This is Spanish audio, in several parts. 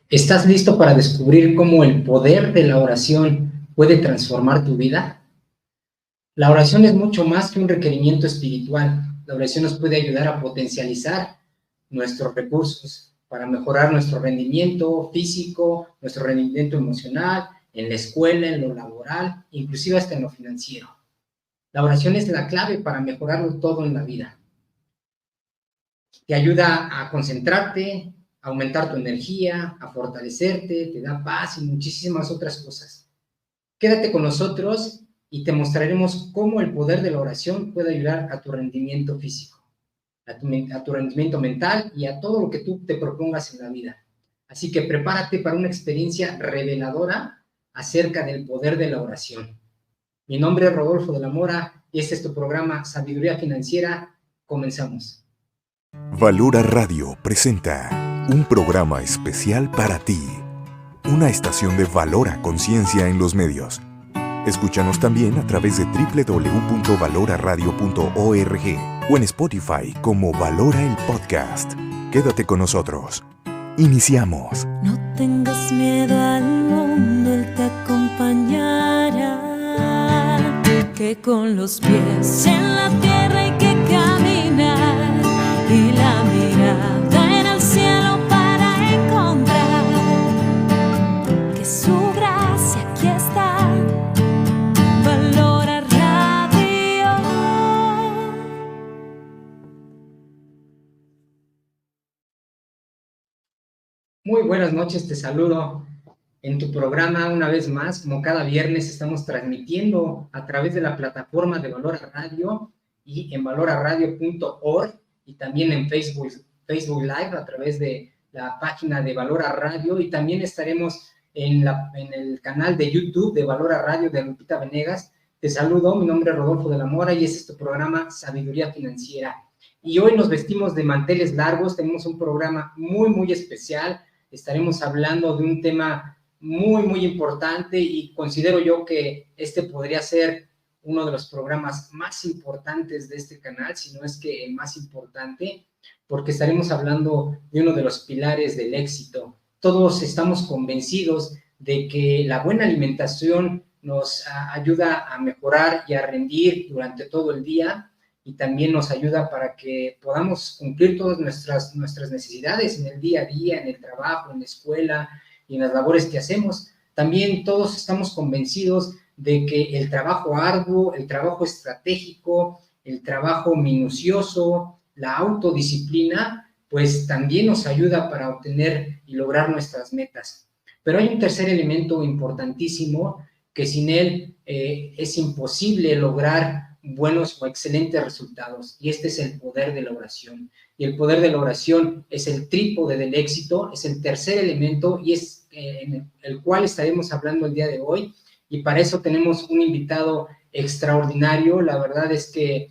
¿Estás listo para descubrir cómo el poder de la oración puede transformar tu vida? La oración es mucho más que un requerimiento espiritual. La oración nos puede ayudar a potencializar nuestros recursos para mejorar nuestro rendimiento físico, nuestro rendimiento emocional, en la escuela, en lo laboral, inclusive hasta en lo financiero. La oración es la clave para mejorarlo todo en la vida. Te ayuda a concentrarte, a aumentar tu energía, a fortalecerte, te da paz y muchísimas otras cosas. Quédate con nosotros y te mostraremos cómo el poder de la oración puede ayudar a tu rendimiento físico, a tu rendimiento mental y a todo lo que tú te propongas en la vida. Así que prepárate para una experiencia reveladora acerca del poder de la oración. Mi nombre es Rodolfo de la Mora y este es tu programa Sabiduría Financiera. Comenzamos. Valora Radio presenta un programa especial para ti, una estación de valor a conciencia en los medios. Escúchanos también a través de www.valoraradio.org o en Spotify como Valora el Podcast. Quédate con nosotros. Iniciamos. No tengas miedo al mundo, Él te acompañará. Que con los pies en la tierra hay que caminar y la mirada en el cielo para encontrar que su gracia aquí está. Valora Radio. Muy buenas noches, te saludo en tu programa una vez más. Como cada viernes estamos transmitiendo a través de la plataforma de Valora Radio y en valoraradio.org y también en Facebook Live a través de la página de Valora Radio, y también estaremos en el canal de YouTube de Valora Radio de Lupita Venegas. Te saludo, mi nombre es Rodolfo de la Mora y este es tu programa Sabiduría Financiera. Y hoy nos vestimos de manteles largos, tenemos un programa muy especial. Estaremos hablando de un tema muy importante y considero yo que este podría ser uno de los programas más importantes de este canal, si no es que el más importante, porque estaremos hablando de uno de los pilares del éxito. Todos estamos convencidos de que la buena alimentación nos ayuda a mejorar y a rendir durante todo el día, y también nos ayuda para que podamos cumplir todas nuestras necesidades en el día a día, en el trabajo, en la escuela y en las labores que hacemos. También todos estamos convencidos de que el trabajo arduo, el trabajo estratégico, el trabajo minucioso, la autodisciplina, pues también nos ayuda para obtener y lograr nuestras metas. Pero hay un tercer elemento importantísimo que sin él es imposible lograr buenos o excelentes resultados, y este es el poder de la oración. Y el poder de la oración es el trípode del éxito, es el tercer elemento y es en el cual estaremos hablando el día de hoy, y para eso tenemos un invitado extraordinario. La verdad es que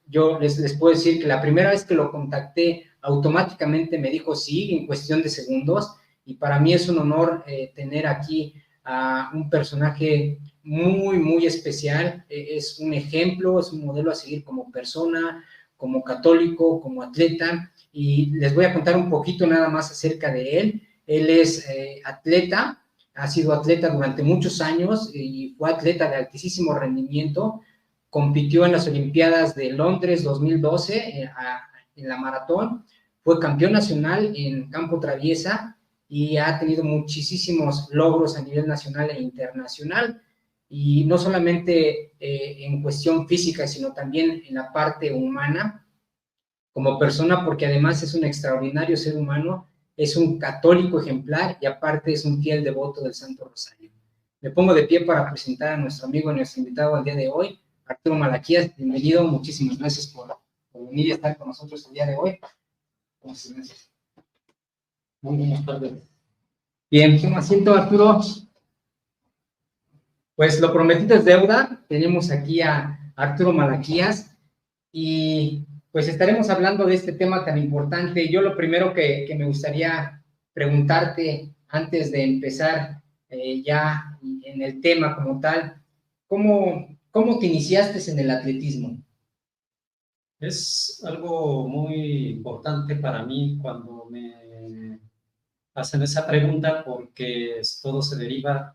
yo les puedo decir que la primera vez que lo contacté, automáticamente me dijo sí en cuestión de segundos, y para mí es un honor tener aquí a un personaje muy especial. Es un ejemplo, es un modelo a seguir como persona, como católico, como atleta, y les voy a contar un poquito nada más acerca de él. Él es atleta, ha sido atleta durante muchos años y fue atleta de altísimo rendimiento. Compitió en las Olimpiadas de Londres 2012 en la maratón, fue campeón nacional en campo traviesa y ha tenido muchísimos logros a nivel nacional e internacional, y no solamente en cuestión física, sino también en la parte humana como persona, porque además es un extraordinario ser humano, es un católico ejemplar y aparte es un fiel devoto del Santo Rosario. Me pongo de pie para presentar a nuestro amigo, a nuestro invitado al día de hoy, Arturo Malaquías. Bienvenido, muchísimas gracias por venir y estar con nosotros el día de hoy. Muchas gracias. Muy buenas tardes. Bien, toma asiento, Arturo. Pues lo prometido es deuda. Tenemos aquí a Arturo Malaquías y pues estaremos hablando de este tema tan importante. Yo lo primero que me gustaría preguntarte antes de empezar ya en el tema como tal, ¿cómo te iniciaste en el atletismo? Es algo muy importante para mí cuando me hacen esa pregunta porque todo se deriva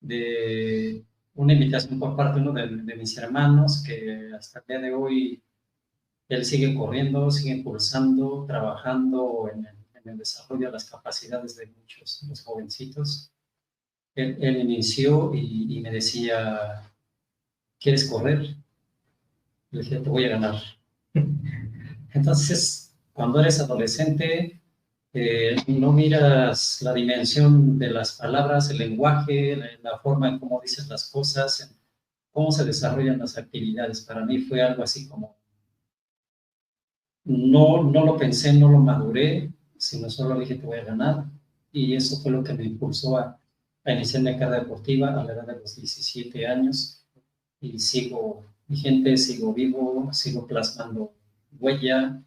de una invitación por parte de uno de mis hermanos, que hasta el día de hoy él sigue corriendo, sigue impulsando, trabajando en el desarrollo de las capacidades de muchos de los jovencitos. Él inició y me decía, ¿quieres correr? Le dije, te voy a ganar. Entonces, cuando eres adolescente, no miras la dimensión de las palabras, el lenguaje, la forma en cómo dices las cosas, en cómo se desarrollan las actividades. Para mí fue algo así como, no lo pensé, no lo maduré, sino solo dije, te voy a ganar. Y eso fue lo que me impulsó a iniciar mi carrera deportiva a la edad de los 17 años. Y sigo vigente, sigo vivo, sigo plasmando huella,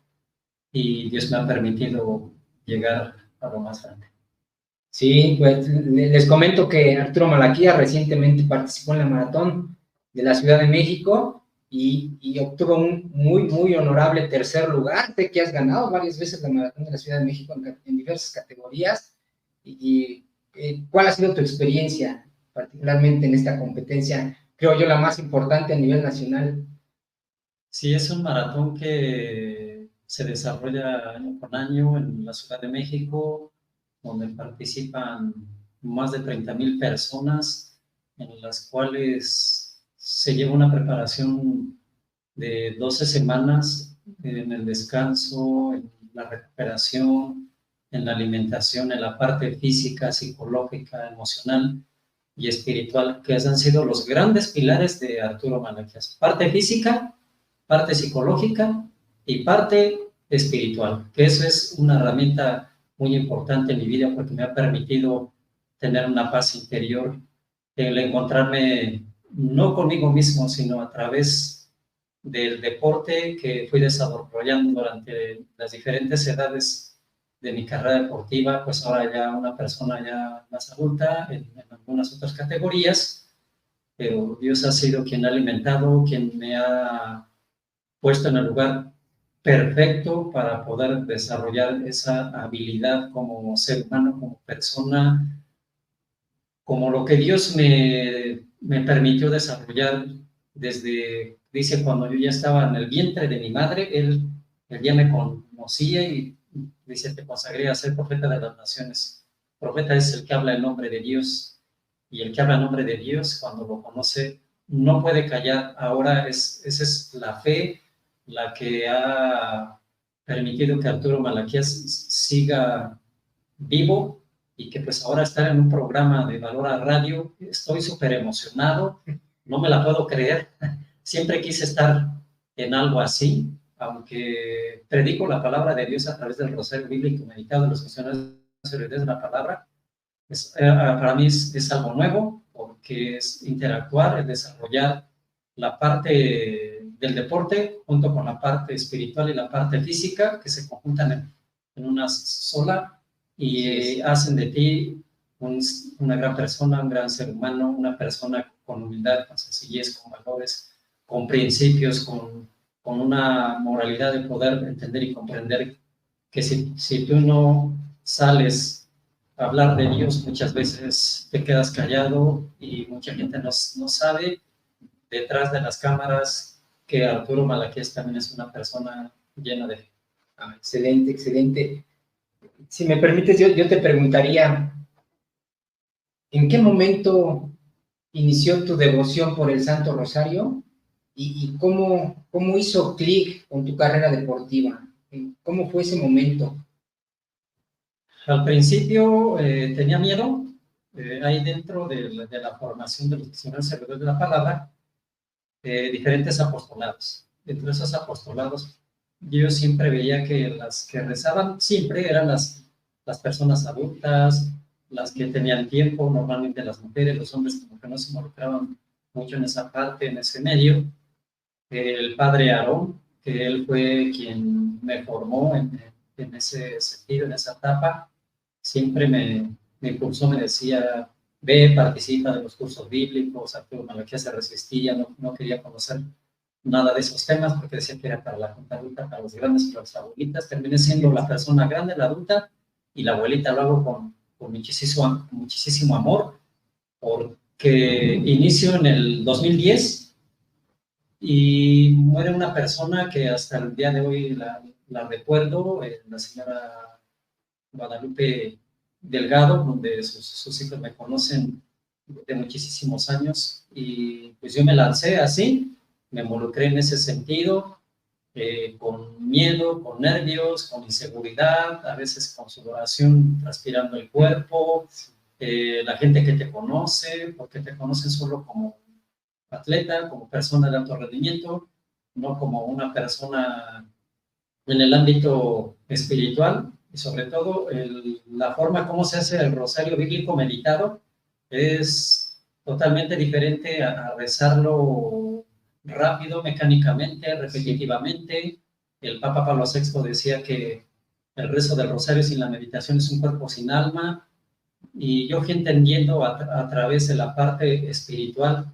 y Dios me ha permitido llegar a lo más grande. Sí, pues les comento que Arturo Malaquía recientemente participó en la maratón de la Ciudad de México y obtuvo un muy honorable tercer lugar. Sé que has ganado varias veces la maratón de la Ciudad de México en diversas categorías. ¿Cuál ha sido tu experiencia, particularmente en esta competencia? Creo yo la más importante a nivel nacional. Sí, es un maratón que se desarrolla año con año en la Ciudad de México, donde participan más de 30,000 personas, en las cuales se lleva una preparación de 12 semanas en el descanso, en la recuperación, en la alimentación, en la parte física, psicológica, emocional y espiritual, que han sido los grandes pilares de Arturo Malaquías. Parte física, parte psicológica y parte espiritual, que eso es una herramienta muy importante en mi vida porque me ha permitido tener una paz interior, el encontrarme no conmigo mismo, sino a través del deporte que fui desarrollando durante las diferentes edades de mi carrera deportiva, pues ahora ya una persona ya más adulta en algunas otras categorías, pero Dios ha sido quien ha alimentado, quien me ha puesto en el lugar perfecto para poder desarrollar esa habilidad como ser humano, como persona, como lo que Dios me permitió desarrollar desde, dice, cuando yo ya estaba en el vientre de mi madre, él ya me conocía y dice, te consagré a ser profeta de las naciones. Profeta es el que habla en nombre de Dios, y el que habla en nombre de Dios, cuando lo conoce, no puede callar. Ahora esa es la fe la que ha permitido que Arturo Malaquías siga vivo, y que pues ahora estar en un programa de Valora Radio, estoy súper emocionado, no me la puedo creer. Siempre quise estar en algo así, aunque predico la palabra de Dios a través del rosario bíblico meditado en los misioneros de la palabra. Para mí es algo nuevo, porque es interactuar, es desarrollar la parte del deporte junto con la parte espiritual y la parte física, que se conjuntan en una sola, y hacen de ti una gran persona, un gran ser humano, una persona con humildad, con sencillez, con valores, con principios, con una moralidad de poder entender y comprender que si tú no sales a hablar de Dios, muchas veces te quedas callado, y mucha gente no sabe detrás de las cámaras que Arturo Malaquías también es una persona llena de fe. Excelente, excelente. Si me permites, yo te preguntaría, ¿en qué momento inició tu devoción por el Santo Rosario y cómo hizo clic con tu carrera deportiva? ¿Cómo fue ese momento? Al principio tenía miedo. Ahí dentro de la formación de los misioneros servidores de la palabra, diferentes apostolados. Entre esos apostolados, yo siempre veía que las que rezaban siempre eran las personas adultas, las que tenían tiempo, normalmente las mujeres, los hombres como que no se involucraban mucho en esa parte, en ese medio. El padre Aarón, que él fue quien me formó en ese sentido, en esa etapa, siempre me impulsó, me decía, ve, participa de los cursos bíblicos. Arturo Malaquías se resistía, no quería conocer nada de esos temas, porque decía que era para la gente adulta, para los grandes, para las abuelitas. Terminé siendo la persona grande, la adulta, y la abuelita lo hago con muchísimo amor, porque inicio en el 2010 y muere una persona que hasta el día de hoy la recuerdo, la señora Guadalupe Delgado, donde sus hijos me conocen de muchísimos años, y pues yo me lancé así, me involucré en ese sentido, con miedo, con nervios, con inseguridad, a veces con sudoración transpirando el cuerpo, la gente que te conoce, porque te conocen solo como atleta, como persona de alto rendimiento, no como una persona en el ámbito espiritual, y sobre todo la forma como se hace el rosario bíblico meditado es totalmente diferente a rezarlo rápido, mecánicamente, repetitivamente. El Papa Pablo VI decía que el rezo del rosario sin la meditación es un cuerpo sin alma, y yo fui entendiendo a través de la parte espiritual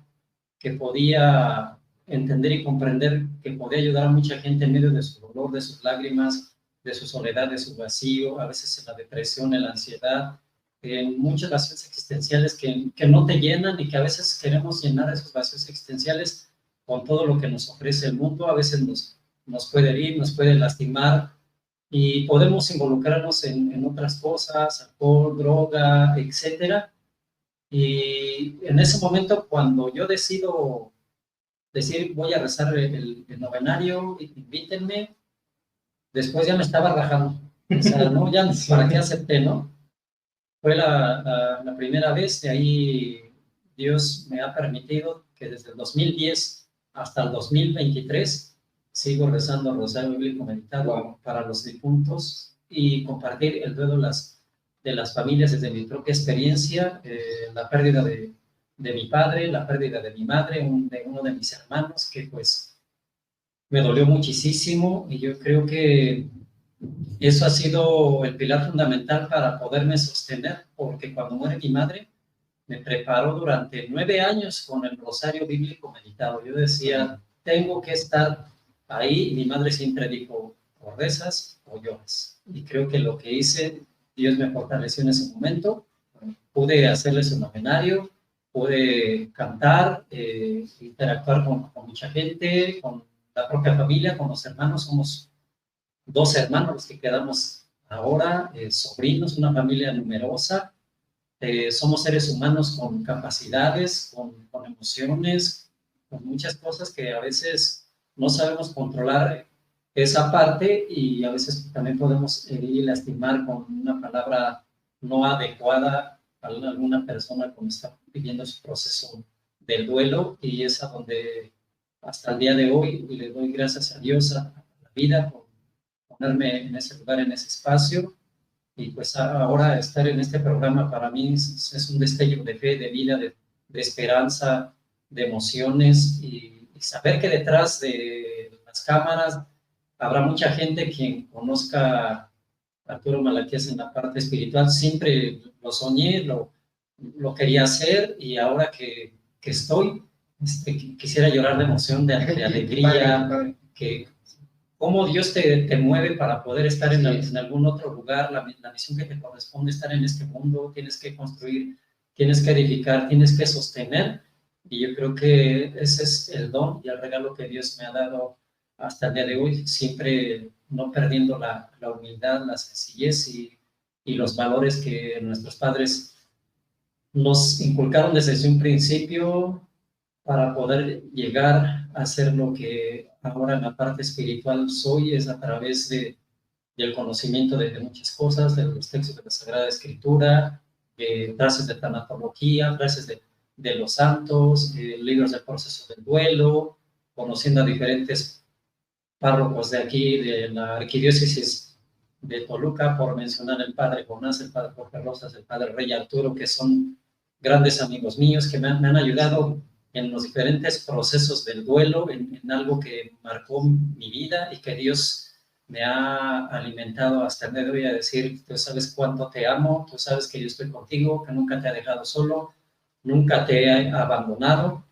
que podía entender y comprender que podía ayudar a mucha gente en medio de su dolor, de sus lágrimas, de su soledad, de su vacío, a veces en la depresión, en la ansiedad, en muchos vacíos existenciales que no te llenan, y que a veces queremos llenar esos vacíos existenciales con todo lo que nos ofrece el mundo. A veces nos puede herir, nos puede lastimar, y podemos involucrarnos en otras cosas, alcohol, droga, etcétera. Y en ese momento, cuando yo decido decir voy a rezar el novenario, invítenme, después ya me estaba rajando. O sea, no, ya para qué acepté, ¿no? Fue la primera vez, de ahí Dios me ha permitido que desde el 2010 hasta el 2023 sigo rezando el rosario bíblico meditado para los difuntos y compartir el duelo de las familias desde mi propia experiencia, la pérdida de mi padre, la pérdida de mi madre, de uno de mis hermanos, que pues me dolió muchísimo, y yo creo que eso ha sido el pilar fundamental para poderme sostener, porque cuando muere mi madre, me preparó durante 9 años con el rosario bíblico meditado. Yo decía, tengo que estar ahí, y mi madre siempre dijo, o rezas o lloras. Y creo que lo que hice, Dios me fortaleció en ese momento. Pude hacerles un novenario, pude cantar, interactuar con mucha gente, con la propia familia, con los hermanos. Somos 2 hermanos los que quedamos ahora, sobrinos, una familia numerosa. Somos seres humanos con capacidades, con emociones, con muchas cosas que a veces no sabemos controlar esa parte, y a veces también podemos herir y lastimar con una palabra no adecuada a alguna persona cuando está viviendo su proceso del duelo, y es a donde hasta el día de hoy le doy gracias a Dios, a la vida, por ponerme en ese lugar, en ese espacio. Y pues ahora estar en este programa para mí es un destello de fe, de vida, de esperanza, de emociones, y saber que detrás de las cámaras habrá mucha gente quien conozca a Arturo Malaquías en la parte espiritual. Siempre lo soñé, lo quería hacer, y ahora que estoy, quisiera llorar de emoción, de alegría, que cómo Dios te mueve para poder estar en algún otro lugar, la misión que te corresponde, estar en este mundo. Tienes que construir, tienes que edificar, tienes que sostener, y yo creo que ese es el don y el regalo que Dios me ha dado hasta el día de hoy, siempre no perdiendo la humildad, la sencillez y los valores que nuestros padres nos inculcaron desde un principio, para poder llegar a ser lo que ahora en la parte espiritual soy. Es a través del conocimiento de muchas cosas, de los textos de la Sagrada Escritura, frases de tanatología, frases de los santos, libros del proceso del duelo, conociendo a diferentes párrocos de aquí, de la arquidiócesis de Toluca, por mencionar el padre Jonás, el padre Jorge Rosas, el padre Rey Arturo, que son grandes amigos míos que me han ayudado en los diferentes procesos del duelo, en algo que marcó mi vida y que Dios me ha alimentado hasta el día de hoy, a decir, tú sabes cuánto te amo, tú sabes que yo estoy contigo, que nunca te he dejado solo, nunca te he abandonado,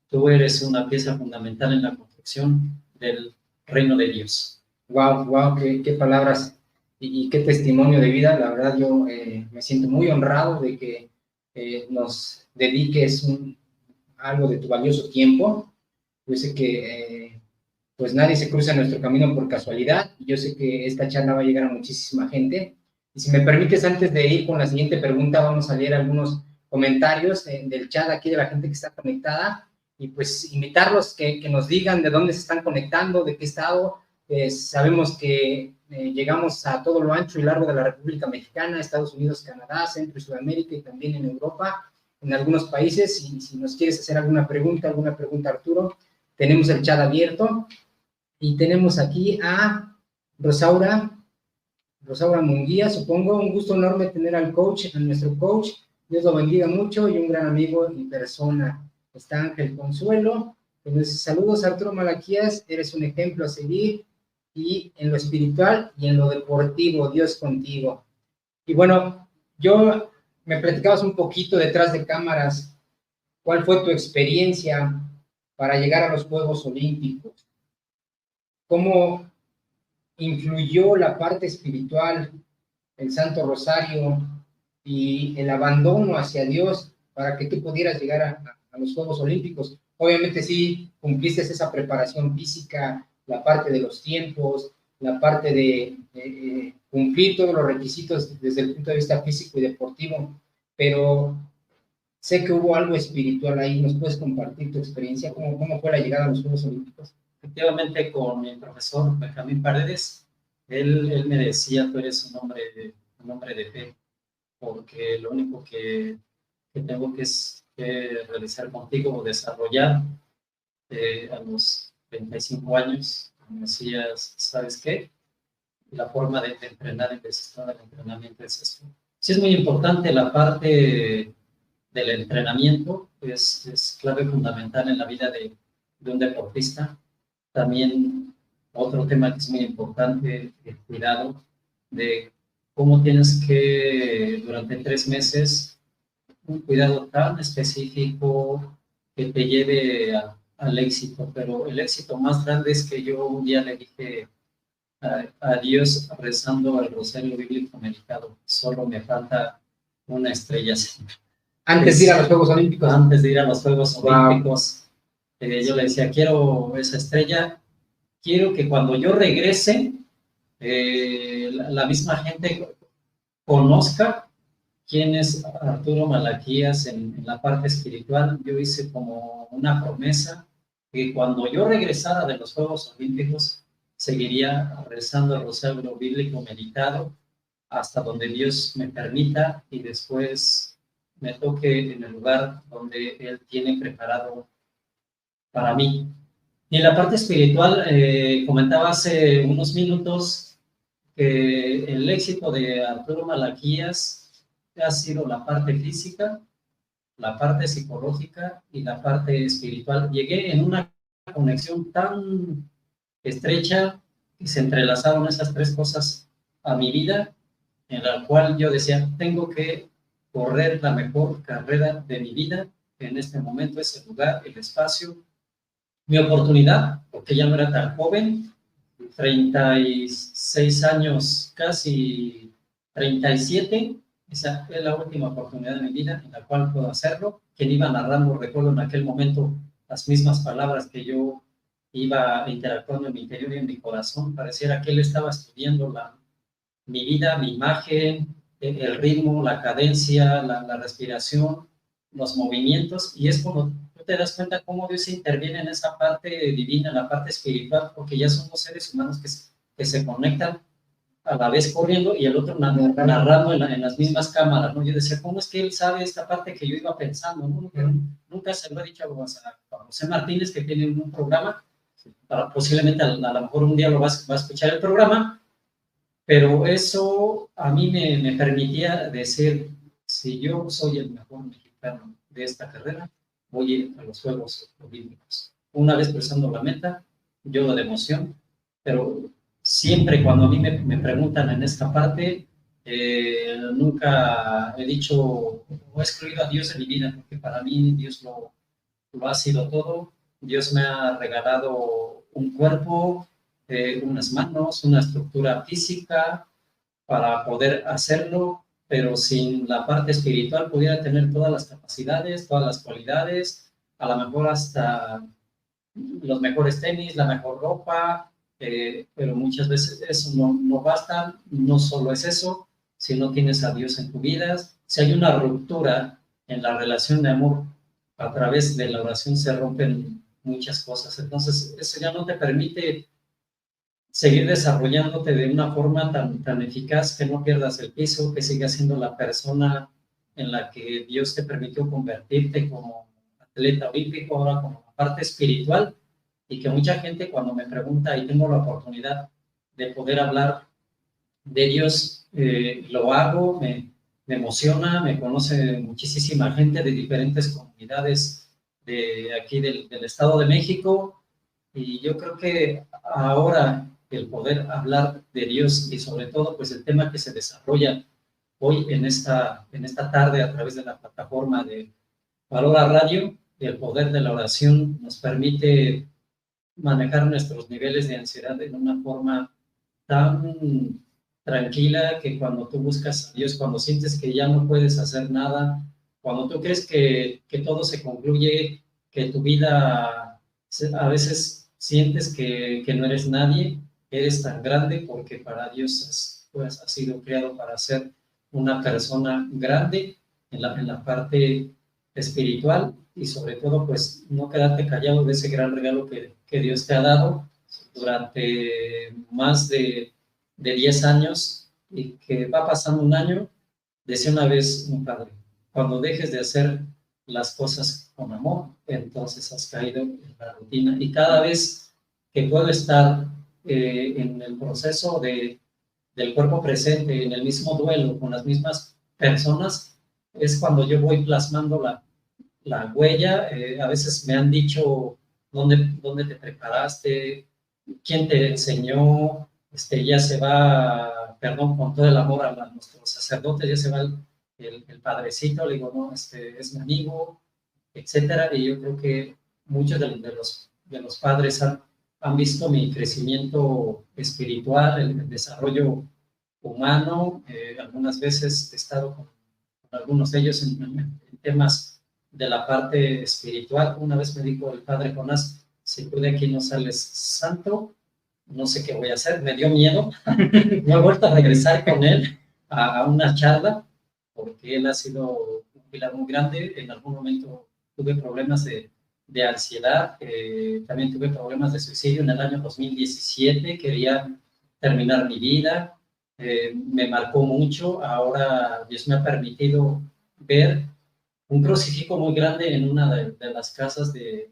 tú eres una pieza fundamental en la construcción del reino de Dios. Wow, qué palabras y qué testimonio de vida. La verdad yo me siento muy honrado de que nos dediques algo de tu valioso tiempo. Yo sé que pues nadie se cruza en nuestro camino por casualidad, y yo sé que esta charla va a llegar a muchísima gente. Y si me permites, antes de ir con la siguiente pregunta, vamos a leer algunos comentarios del chat aquí de la gente que está conectada, y pues invitarlos que nos digan de dónde se están conectando, de qué estado. Sabemos que llegamos a todo lo ancho y largo de la República Mexicana, Estados Unidos, Canadá, Centro y Sudamérica, y también en Europa, en algunos países. Y si nos quieres hacer alguna pregunta, Arturo, tenemos el chat abierto. Y tenemos aquí a Rosaura Munguía, supongo. Un gusto enorme tener al coach, a nuestro coach. Dios lo bendiga mucho, y un gran amigo y persona. Está Ángel Consuelo, que nos dice: saludos, Arturo Malaquías, eres un ejemplo a seguir, y en lo espiritual y en lo deportivo, Dios contigo. Y bueno, me platicabas un poquito detrás de cámaras, ¿cuál fue tu experiencia para llegar a los Juegos Olímpicos? ¿Cómo influyó la parte espiritual, el Santo Rosario y el abandono hacia Dios para que tú pudieras llegar a los Juegos Olímpicos? Obviamente sí cumpliste esa preparación física, la parte de los tiempos, la parte de cumplir todos los requisitos desde el punto de vista físico y deportivo, pero sé que hubo algo espiritual ahí. ¿Nos puedes compartir tu experiencia? ¿Cómo fue la llegada a los Juegos Olímpicos? Efectivamente, con mi profesor Benjamín Paredes, él me decía: tú eres un hombre de fe, porque lo único que tengo que realizar contigo o desarrollar a los 35 años, me decías, ¿sabes qué? La forma de entrenar y de sistema de entrenamiento es esto. Sí, es muy importante la parte del entrenamiento, es clave fundamental en la vida de un deportista. También otro tema que es muy importante, el cuidado de cómo tienes que, durante 3 meses, un cuidado tan específico que te lleve al éxito. Pero el éxito más grande es que yo un día le dije a Dios, rezando el rosario bíblico meditado: solo me falta una estrella. Antes de ir a los Juegos Olímpicos. Antes de ir a los Juegos Olímpicos. Yo le decía: quiero esa estrella, quiero que cuando yo regrese, la misma gente conozca quién es Arturo Malaquías en la parte espiritual. Yo hice como una promesa que cuando yo regresara de los Juegos Olímpicos, seguiría rezando el rosario bíblico meditado hasta donde Dios me permita, y después me toque en el lugar donde Él tiene preparado para mí. Y en la parte espiritual, comentaba hace unos minutos que el éxito de Arturo Malaquías ha sido la parte física, la parte psicológica y la parte espiritual. Llegué en una conexión tan estrecha que se entrelazaron esas 3 cosas a mi vida, en la cual yo decía: tengo que correr la mejor carrera de mi vida en este momento, es el lugar, el espacio, mi oportunidad, porque ya no era tan joven, 36 años, casi 37, esa es la última oportunidad de mi vida en la cual puedo hacerlo. Quien iba narrando, recuerdo en aquel momento las mismas palabras que yo iba interactuando en mi interior y en mi corazón. Pareciera que él estaba estudiando mi vida, mi imagen, el ritmo, la cadencia, la respiración, los movimientos, y es como tú te das cuenta cómo Dios interviene en esa parte divina, en la parte espiritual, porque ya somos seres humanos que se conectan a la vez corriendo y el otro narrando en las mismas cámaras, ¿no? Yo decía: ¿cómo es que él sabe esta parte que yo iba pensando, ¿no? Nunca se lo he dicho a José Martínez, que tiene un programa, posiblemente a lo mejor un día va a escuchar el programa, pero eso a mí me permitía decir: si yo soy el mejor mexicano de esta carrera, voy a ir a los Juegos Olímpicos. Una vez cruzando la meta, lloro de emoción, pero siempre cuando a mí me preguntan en esta parte, nunca he dicho o he excluido a Dios de mi vida, porque para mí Dios lo ha sido todo. Dios me ha regalado un cuerpo, unas manos, una estructura física, para poder hacerlo, pero sin la parte espiritual pudiera tener todas las capacidades, todas las cualidades, a lo mejor hasta los mejores tenis, la mejor ropa, pero muchas veces eso no basta. No solo es eso, si no tienes a Dios en tu vida, si hay una ruptura en la relación de amor, a través de la oración se rompen muchas cosas. Entonces, eso ya no te permite seguir desarrollándote de una forma tan eficaz, que no pierdas el piso, que sigas siendo la persona en la que Dios te permitió convertirte como atleta olímpico, ahora como la parte espiritual, y que mucha gente cuando me pregunta y tengo la oportunidad de poder hablar de Dios, lo hago, me emociona, me conoce muchísima gente de diferentes comunidades de aquí del Estado de México, y yo creo que ahora el poder hablar de Dios y sobre todo pues el tema que se desarrolla hoy en esta tarde a través de la plataforma de Valora Radio, el poder de la oración nos permite manejar nuestros niveles de ansiedad de una forma tan tranquila, que cuando tú buscas a Dios, cuando sientes que ya no puedes hacer nada, cuando tú crees que todo se concluye, que tu vida a veces sientes que no eres nadie, eres tan grande, porque para Dios pues, has sido creado para ser una persona grande en la parte espiritual, y sobre todo pues no quedarte callado de ese gran regalo que Dios te ha dado durante más de 10 años, y que va pasando un año. Decía una vez un padre, cuando dejes de hacer las cosas con amor, entonces has caído en la rutina, y cada vez que puedo estar en el proceso del cuerpo presente, en el mismo duelo, con las mismas personas, es cuando yo voy plasmando la huella. A veces me han dicho, ¿dónde te preparaste? ¿Quién te enseñó? Ya se va, perdón, con todo el amor a nuestros sacerdotes, ya se va el padrecito, le digo, no, es mi amigo, etcétera. Y yo creo que muchos de los padres han visto mi crecimiento espiritual, el desarrollo humano. Algunas veces he estado con algunos de ellos en temas de la parte espiritual. Una vez me dijo el padre Jonás, si tú de aquí no sales santo, no sé qué voy a hacer. Me dio miedo. No he vuelto a regresar con él a una charla, porque él ha sido un pilar muy grande. En algún momento tuve problemas de ansiedad, también tuve problemas de suicidio en el año 2017, quería terminar mi vida, me marcó mucho. Ahora Dios me ha permitido ver un crucifijo muy grande en una de las casas de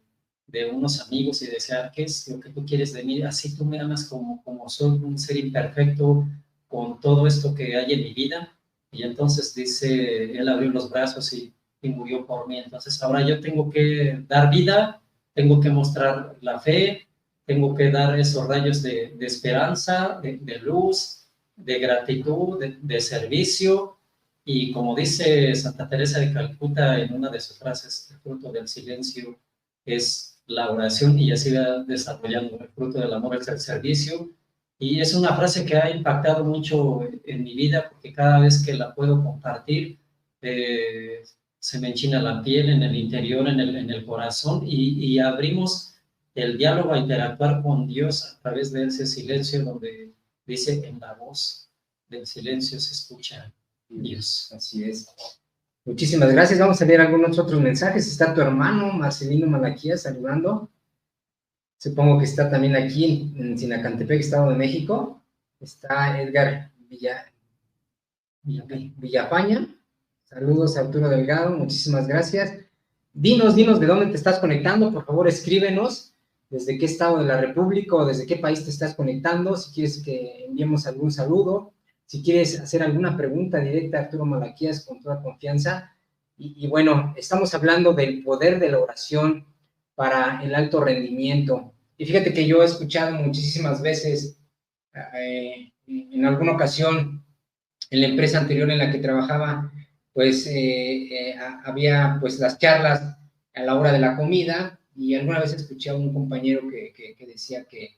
unos amigos, y decía, ¿qué es lo que tú quieres de mí? Así tú me amas como soy, un ser imperfecto, con todo esto que hay en mi vida. Y entonces dice, él abrió los brazos y murió por mí. Entonces ahora yo tengo que dar vida, tengo que mostrar la fe, tengo que dar esos rayos de esperanza, de luz, de gratitud, de servicio. Y como dice Santa Teresa de Calcuta en una de sus frases, el fruto del silencio es la oración, y así va desarrollando. El fruto del amor es el servicio. Y es una frase que ha impactado mucho en mi vida, porque cada vez que la puedo compartir, se me enchina la piel en el interior, en el corazón, y abrimos el diálogo a interactuar con Dios a través de ese silencio, donde dice, en la voz del silencio se escucha Dios. Así es. Muchísimas gracias. Vamos a leer algunos otros mensajes. Está tu hermano Marcelino Malaquía saludando. Supongo que está también aquí en Sinacantepec, Estado de México. Está Edgar Villafaña. Saludos, Arturo Delgado. Muchísimas gracias. Dinos de dónde te estás conectando. Por favor, escríbenos desde qué estado de la República o desde qué país te estás conectando. Si quieres que enviemos algún saludo, si quieres hacer alguna pregunta directa a Arturo Malaquías, con toda confianza. Y bueno, estamos hablando del poder de la oración para el alto rendimiento. Y fíjate que yo he escuchado muchísimas veces, en alguna ocasión, en la empresa anterior en la que trabajaba, pues había pues las charlas a la hora de la comida, y alguna vez escuché a un compañero que decía que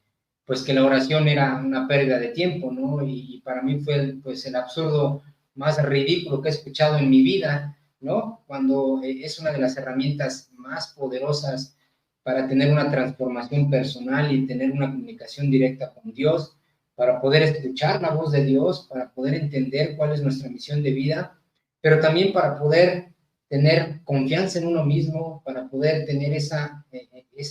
pues que la oración era una pérdida de tiempo, ¿no? Y para mí fue pues el absurdo más ridículo que he escuchado en mi vida, ¿no? Cuando es una de las herramientas más poderosas para tener una transformación personal y tener una comunicación directa con Dios, para poder escuchar la voz de Dios, para poder entender cuál es nuestra misión de vida, pero también para poder tener confianza en uno mismo, para poder tener esa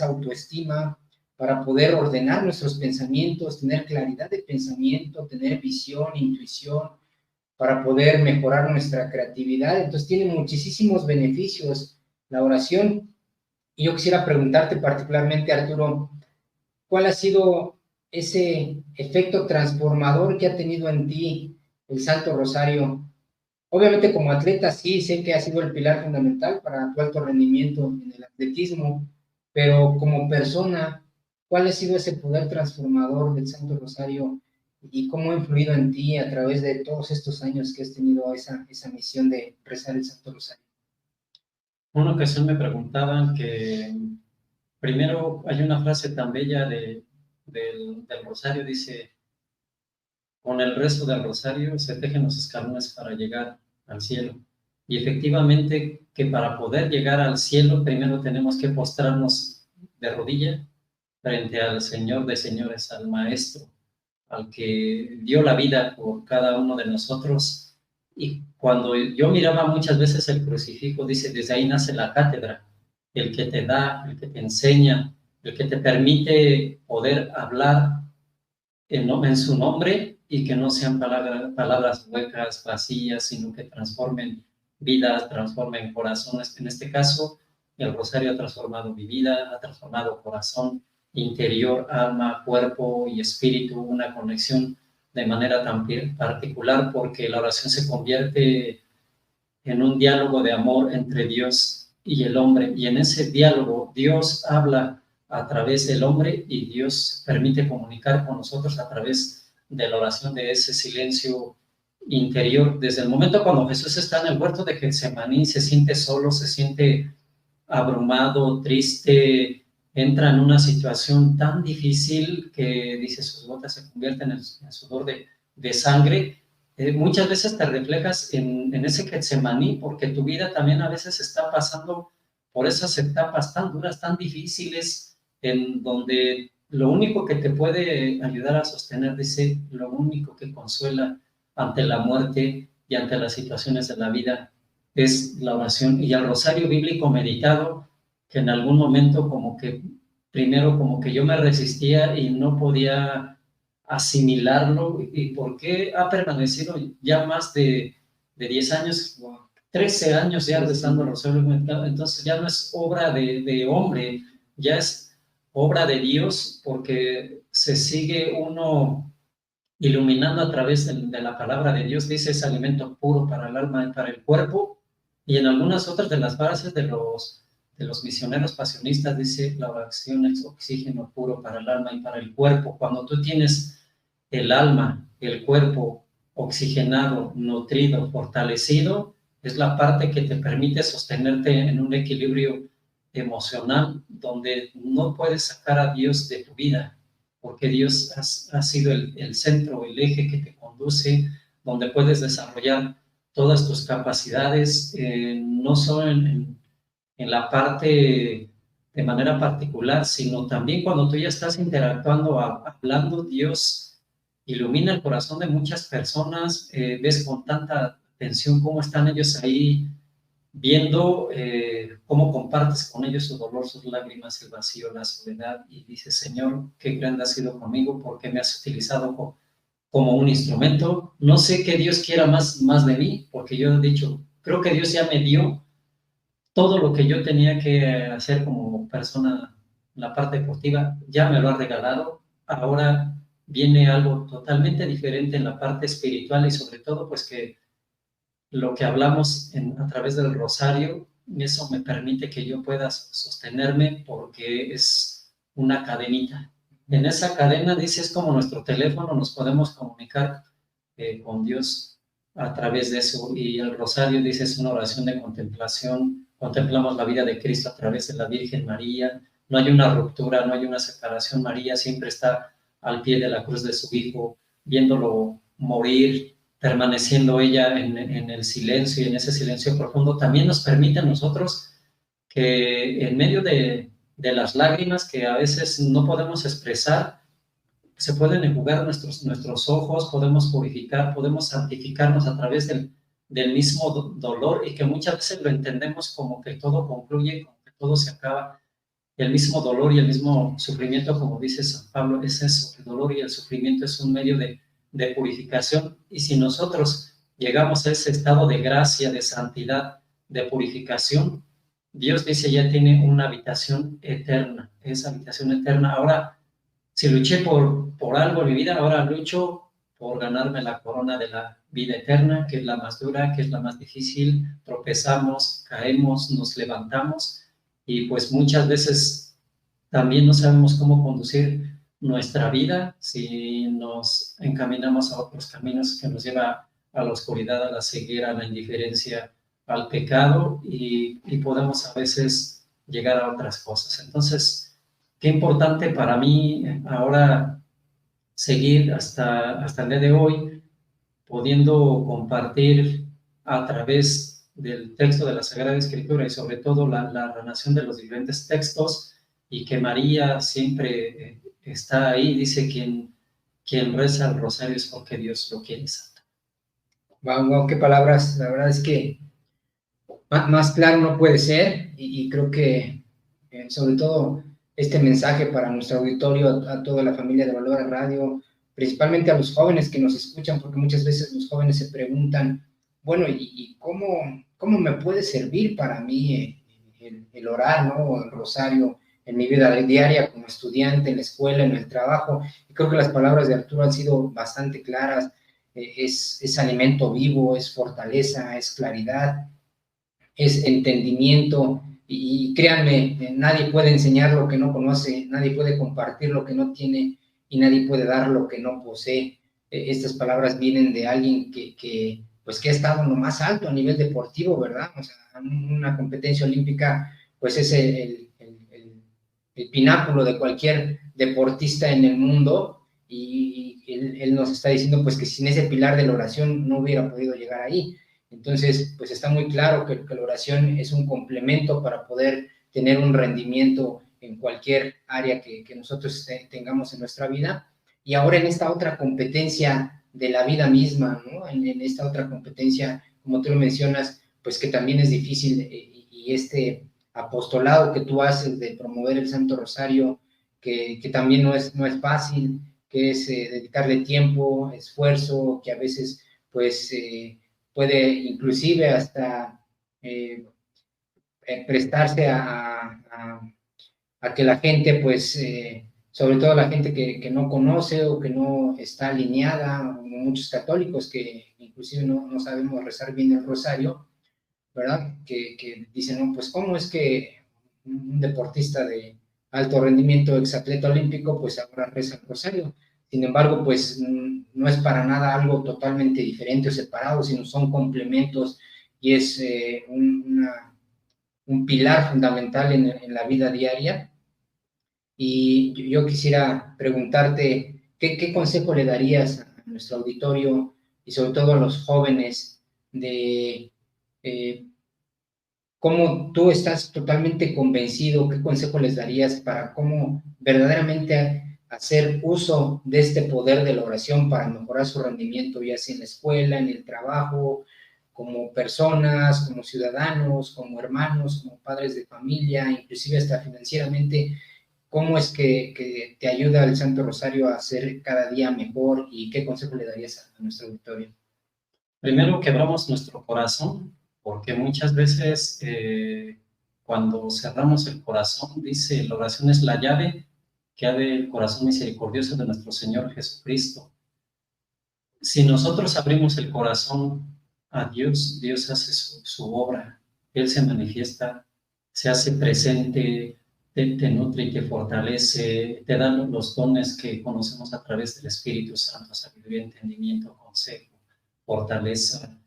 autoestima, para poder ordenar nuestros pensamientos, tener claridad de pensamiento, tener visión, intuición, para poder mejorar nuestra creatividad. Entonces tiene muchísimos beneficios la oración. Y yo quisiera preguntarte particularmente, Arturo, ¿cuál ha sido ese efecto transformador que ha tenido en ti el Santo Rosario? Obviamente como atleta sí, sé que ha sido el pilar fundamental para tu alto rendimiento en el atletismo, pero como persona, ¿cuál ha sido ese poder transformador del Santo Rosario y cómo ha influido en ti a través de todos estos años que has tenido esa misión de rezar el Santo Rosario? Una ocasión me preguntaban que primero hay una frase tan bella del Rosario, dice: con el rezo del Rosario se tejen los escalones para llegar al cielo. Y efectivamente que para poder llegar al cielo primero tenemos que postrarnos de rodilla frente al Señor de señores, al Maestro, al que dio la vida por cada uno de nosotros. Y cuando yo miraba muchas veces el crucifijo, dice, desde ahí nace la cátedra, el que te da, el que te enseña, el que te permite poder hablar en su nombre y que no sean palabras huecas, vacías, sino que transformen vidas, transformen corazones. En este caso, el Rosario ha transformado mi vida, ha transformado corazón, interior, alma, cuerpo y espíritu, una conexión de manera tan particular, porque la oración se convierte en un diálogo de amor entre Dios y el hombre, y en ese diálogo Dios habla a través del hombre y Dios permite comunicar con nosotros a través de la oración, de ese silencio interior. Desde el momento cuando Jesús está en el huerto de Getsemaní, se siente solo, se siente abrumado, triste, entra en una situación tan difícil que dice sus gotas se convierten en sudor de sangre. Muchas veces te reflejas en ese Getsemaní, porque tu vida también a veces está pasando por esas etapas tan duras, tan difíciles, en donde lo único que te puede ayudar a sostener, dice, lo único que consuela ante la muerte y ante las situaciones de la vida es la oración y el rosario bíblico meditado, que en algún momento como que primero como que yo me resistía y no podía asimilarlo, y por qué ha permanecido ya más de 10 años, 13 años ya rezando el rosario meditado. Entonces ya no es obra de hombre, ya es obra de Dios, porque se sigue uno iluminando a través de la palabra de Dios. Dice, es alimento puro para el alma y para el cuerpo. Y en algunas otras de las frases de los misioneros pasionistas dice, la oración es oxígeno puro para el alma y para el cuerpo. Cuando tú tienes el alma, el cuerpo oxigenado, nutrido, fortalecido, es la parte que te permite sostenerte en un equilibrio emocional, donde no puedes sacar a Dios de tu vida, porque Dios ha sido el centro, el eje que te conduce, donde puedes desarrollar todas tus capacidades, no solo en la parte de manera particular, sino también cuando tú ya estás interactuando, hablando, Dios ilumina el corazón de muchas personas, ves con tanta atención cómo están ellos ahí, viendo cómo compartes con ellos su dolor, sus lágrimas, el vacío, la soledad, y dices, Señor, qué grande has sido conmigo, porque me has utilizado como un instrumento. No sé qué Dios quiera más de mí, porque yo he dicho, creo que Dios ya me dio todo lo que yo tenía que hacer como persona, la parte deportiva, ya me lo ha regalado. Ahora viene algo totalmente diferente en la parte espiritual, y sobre todo, pues que lo que hablamos a través del rosario, eso me permite que yo pueda sostenerme, porque es una cadenita. En esa cadena, dice, es como nuestro teléfono, nos podemos comunicar con Dios a través de eso. Y el rosario, dice, es una oración de contemplación. Contemplamos la vida de Cristo a través de la Virgen María. No hay una ruptura, no hay una separación. María siempre está al pie de la cruz de su Hijo, viéndolo morir, permaneciendo ella en el silencio y en ese silencio profundo, también nos permite a nosotros que en medio de las lágrimas que a veces no podemos expresar, se pueden enjugar nuestros ojos, podemos purificar, podemos santificarnos a través del mismo dolor, y que muchas veces lo entendemos como que todo concluye, como que todo se acaba. El mismo dolor y el mismo sufrimiento, como dice San Pablo, es eso. El dolor y el sufrimiento es un medio de purificación, y si nosotros llegamos a ese estado de gracia, de santidad, de purificación, Dios dice ya tiene una habitación eterna, esa habitación eterna. Ahora, si luché por algo en mi vida, ahora lucho por ganarme la corona de la vida eterna, que es la más dura, que es la más difícil. Tropezamos, caemos, nos levantamos, y pues muchas veces también no sabemos cómo conducir nuestra vida si nos encaminamos a otros caminos que nos lleva a la oscuridad, a la ceguera, a la indiferencia, al pecado, y podemos a veces llegar a otras cosas. Entonces, qué importante para mí ahora seguir hasta el día de hoy, pudiendo compartir a través del texto de la Sagrada Escritura y sobre todo la relación de los diferentes textos, y que María siempre está ahí. Dice, quien reza el rosario es porque Dios lo quiere santo. Wow, qué palabras. La verdad es que más claro no puede ser, y creo que sobre todo este mensaje para nuestro auditorio, a toda la familia de Valora Radio, principalmente a los jóvenes que nos escuchan, porque muchas veces los jóvenes se preguntan, bueno, ¿y cómo me puede servir para mí el orar, ¿no? El rosario en mi vida diaria como estudiante, en la escuela, en el trabajo? Y creo que las palabras de Arturo han sido bastante claras. Es alimento vivo, es fortaleza, es claridad, es entendimiento, y créanme, nadie puede enseñar lo que no conoce, nadie puede compartir lo que no tiene, y nadie puede dar lo que no posee. Estas palabras vienen de alguien que ha estado en lo más alto a nivel deportivo, ¿verdad? O sea, una competencia olímpica, pues es el pináculo de cualquier deportista en el mundo, y él nos está diciendo pues que sin ese pilar de la oración no hubiera podido llegar ahí. Entonces, pues está muy claro que la oración es un complemento para poder tener un rendimiento en cualquier área que nosotros tengamos en nuestra vida. Y ahora en esta otra competencia de la vida misma, ¿no? En esta otra competencia, como tú lo mencionas, pues que también es difícil, y este apostolado que tú haces de promover el Santo Rosario, que también no es fácil, que es dedicarle tiempo, esfuerzo, que a veces pues puede inclusive hasta prestarse a que la gente, pues, sobre todo la gente que no conoce o que no está alineada, como muchos católicos que inclusive no sabemos rezar bien el rosario, ¿verdad? Que dicen, no, pues, ¿cómo es que un deportista de alto rendimiento, exatleta olímpico, pues ahora reza el rosario? Sin embargo, pues no es para nada algo totalmente diferente o separado, sino son complementos, y es un pilar fundamental en la vida diaria. Y yo quisiera preguntarte, ¿qué consejo le darías a nuestro auditorio y sobre todo a los jóvenes de cómo tú estás totalmente convencido? ¿Qué consejo les darías para cómo verdaderamente hacer uso de este poder de la oración para mejorar su rendimiento, ya sea en la escuela, en el trabajo, como personas, como ciudadanos, como hermanos, como padres de familia, inclusive hasta financieramente? ¿Cómo es que te ayuda el Santo Rosario a ser cada día mejor, y qué consejo le darías a nuestro auditorio? Primero, quebramos nuestro corazón, porque muchas veces cuando cerramos el corazón, dice, la oración es la llave que abre el corazón misericordioso de nuestro Señor Jesucristo. Si nosotros abrimos el corazón a Dios, Dios hace su obra. Él se manifiesta, se hace presente, te nutre y te fortalece, te da los dones que conocemos a través del Espíritu Santo: sabiduría, entendimiento, consejo, fortaleza,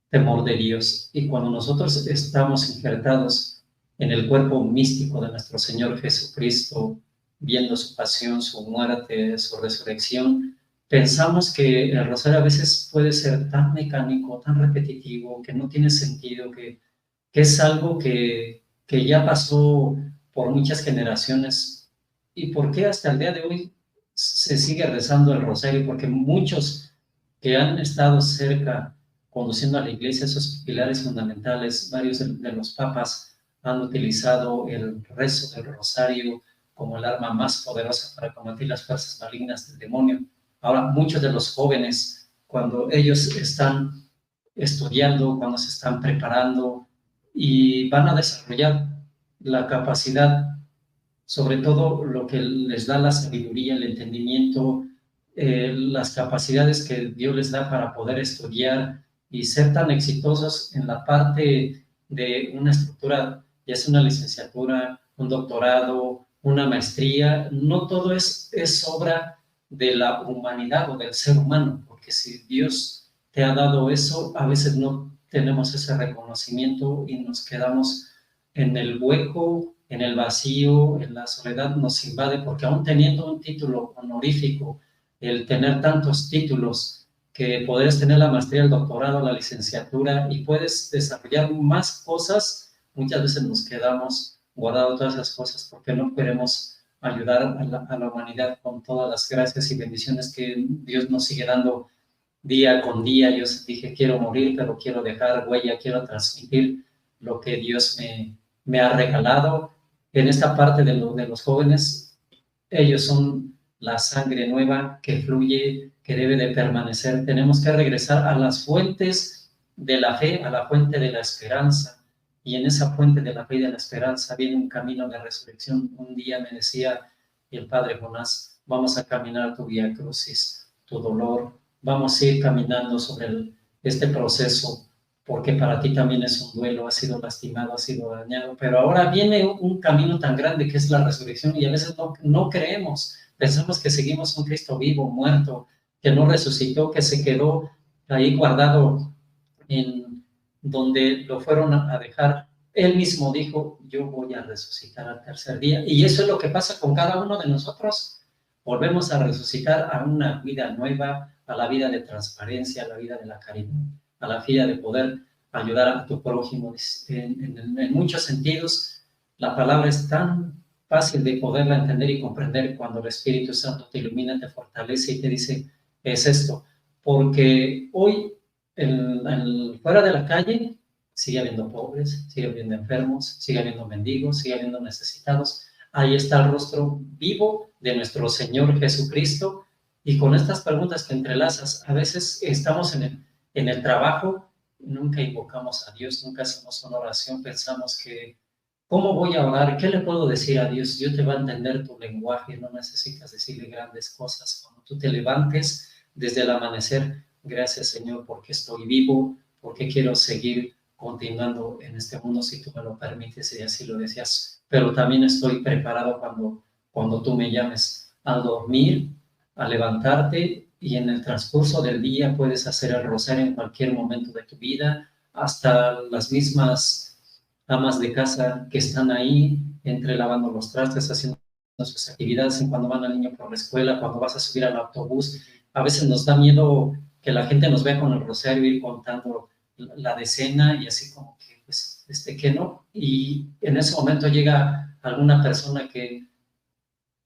temor de Dios. Y cuando nosotros estamos injertados en el cuerpo místico de nuestro Señor Jesucristo, viendo su pasión, su muerte, su resurrección, pensamos que el rosario a veces puede ser tan mecánico, tan repetitivo, que no tiene sentido, que es algo que ya pasó por muchas generaciones. ¿Y por qué hasta el día de hoy se sigue rezando el rosario? Porque muchos que han estado cerca conduciendo a la iglesia, esos pilares fundamentales, varios de los papas han utilizado el rezo del rosario como el arma más poderosa para combatir las fuerzas malignas del demonio. Ahora, muchos de los jóvenes, cuando ellos están estudiando, cuando se están preparando y van a desarrollar la capacidad, sobre todo lo que les da la sabiduría, el entendimiento, las capacidades que Dios les da para poder estudiar y ser tan exitosos en la parte de una estructura, ya sea una licenciatura, un doctorado, una maestría. No todo es obra de la humanidad o del ser humano, porque si Dios te ha dado eso, a veces no tenemos ese reconocimiento y nos quedamos en el hueco, en el vacío, en la soledad nos invade, porque aún teniendo un título honorífico, el tener tantos títulos, que podés tener la maestría, el doctorado, la licenciatura y puedes desarrollar más cosas, muchas veces nos quedamos guardando todas esas cosas porque no queremos ayudar a la humanidad con todas las gracias y bendiciones que Dios nos sigue dando día con día. Yo dije, quiero morir, pero quiero dejar huella, quiero transmitir lo que Dios me ha regalado. En esta parte de los jóvenes, ellos son la sangre nueva que fluye, que debe de permanecer. Tenemos que regresar a las fuentes de la fe, a la fuente de la esperanza. Y en esa fuente de la fe y de la esperanza viene un camino de resurrección. Un día me decía el padre Jonás, vamos a caminar tu vía crucis, tu dolor, vamos a ir caminando sobre este proceso, porque para ti también es un duelo, has sido lastimado, has sido dañado, pero ahora viene un camino tan grande que es la resurrección y a veces no creemos, pensamos que seguimos un Cristo vivo, muerto, que no resucitó, que se quedó ahí guardado en donde lo fueron a dejar. Él mismo dijo, yo voy a resucitar al tercer día, y eso es lo que pasa con cada uno de nosotros. Volvemos a resucitar a una vida nueva, a la vida de transparencia, a la vida de la caridad, a la vida de poder ayudar a tu prójimo. En muchos sentidos, la palabra es tan fácil de poderla entender y comprender cuando el Espíritu Santo te ilumina, te fortalece y te dice, es esto. Porque hoy, fuera de la calle, sigue habiendo pobres, sigue habiendo enfermos, sigue habiendo mendigos, sigue habiendo necesitados. Ahí está el rostro vivo de nuestro Señor Jesucristo. Y con estas preguntas que entrelazas, a veces estamos en el trabajo, nunca invocamos a Dios, nunca hacemos una oración, pensamos que, ¿cómo voy a orar? ¿Qué le puedo decir a Dios? Dios te va a entender tu lenguaje, no necesitas decirle grandes cosas. Cuando tú te levantes desde el amanecer, gracias Señor porque estoy vivo, porque quiero seguir continuando en este mundo si tú me lo permites y así lo decías. Pero también estoy preparado cuando tú me llames al dormir, a levantarte, y en el transcurso del día puedes hacer el rosario en cualquier momento de tu vida, hasta las mismas amas de casa que están ahí, entre lavando los trastes, haciendo sus actividades, en cuando van al niño por la escuela, cuando vas a subir al autobús. A veces nos da miedo que la gente nos vea con el rosario, ir contando la decena y así como que, pues, que no. Y en ese momento llega alguna persona que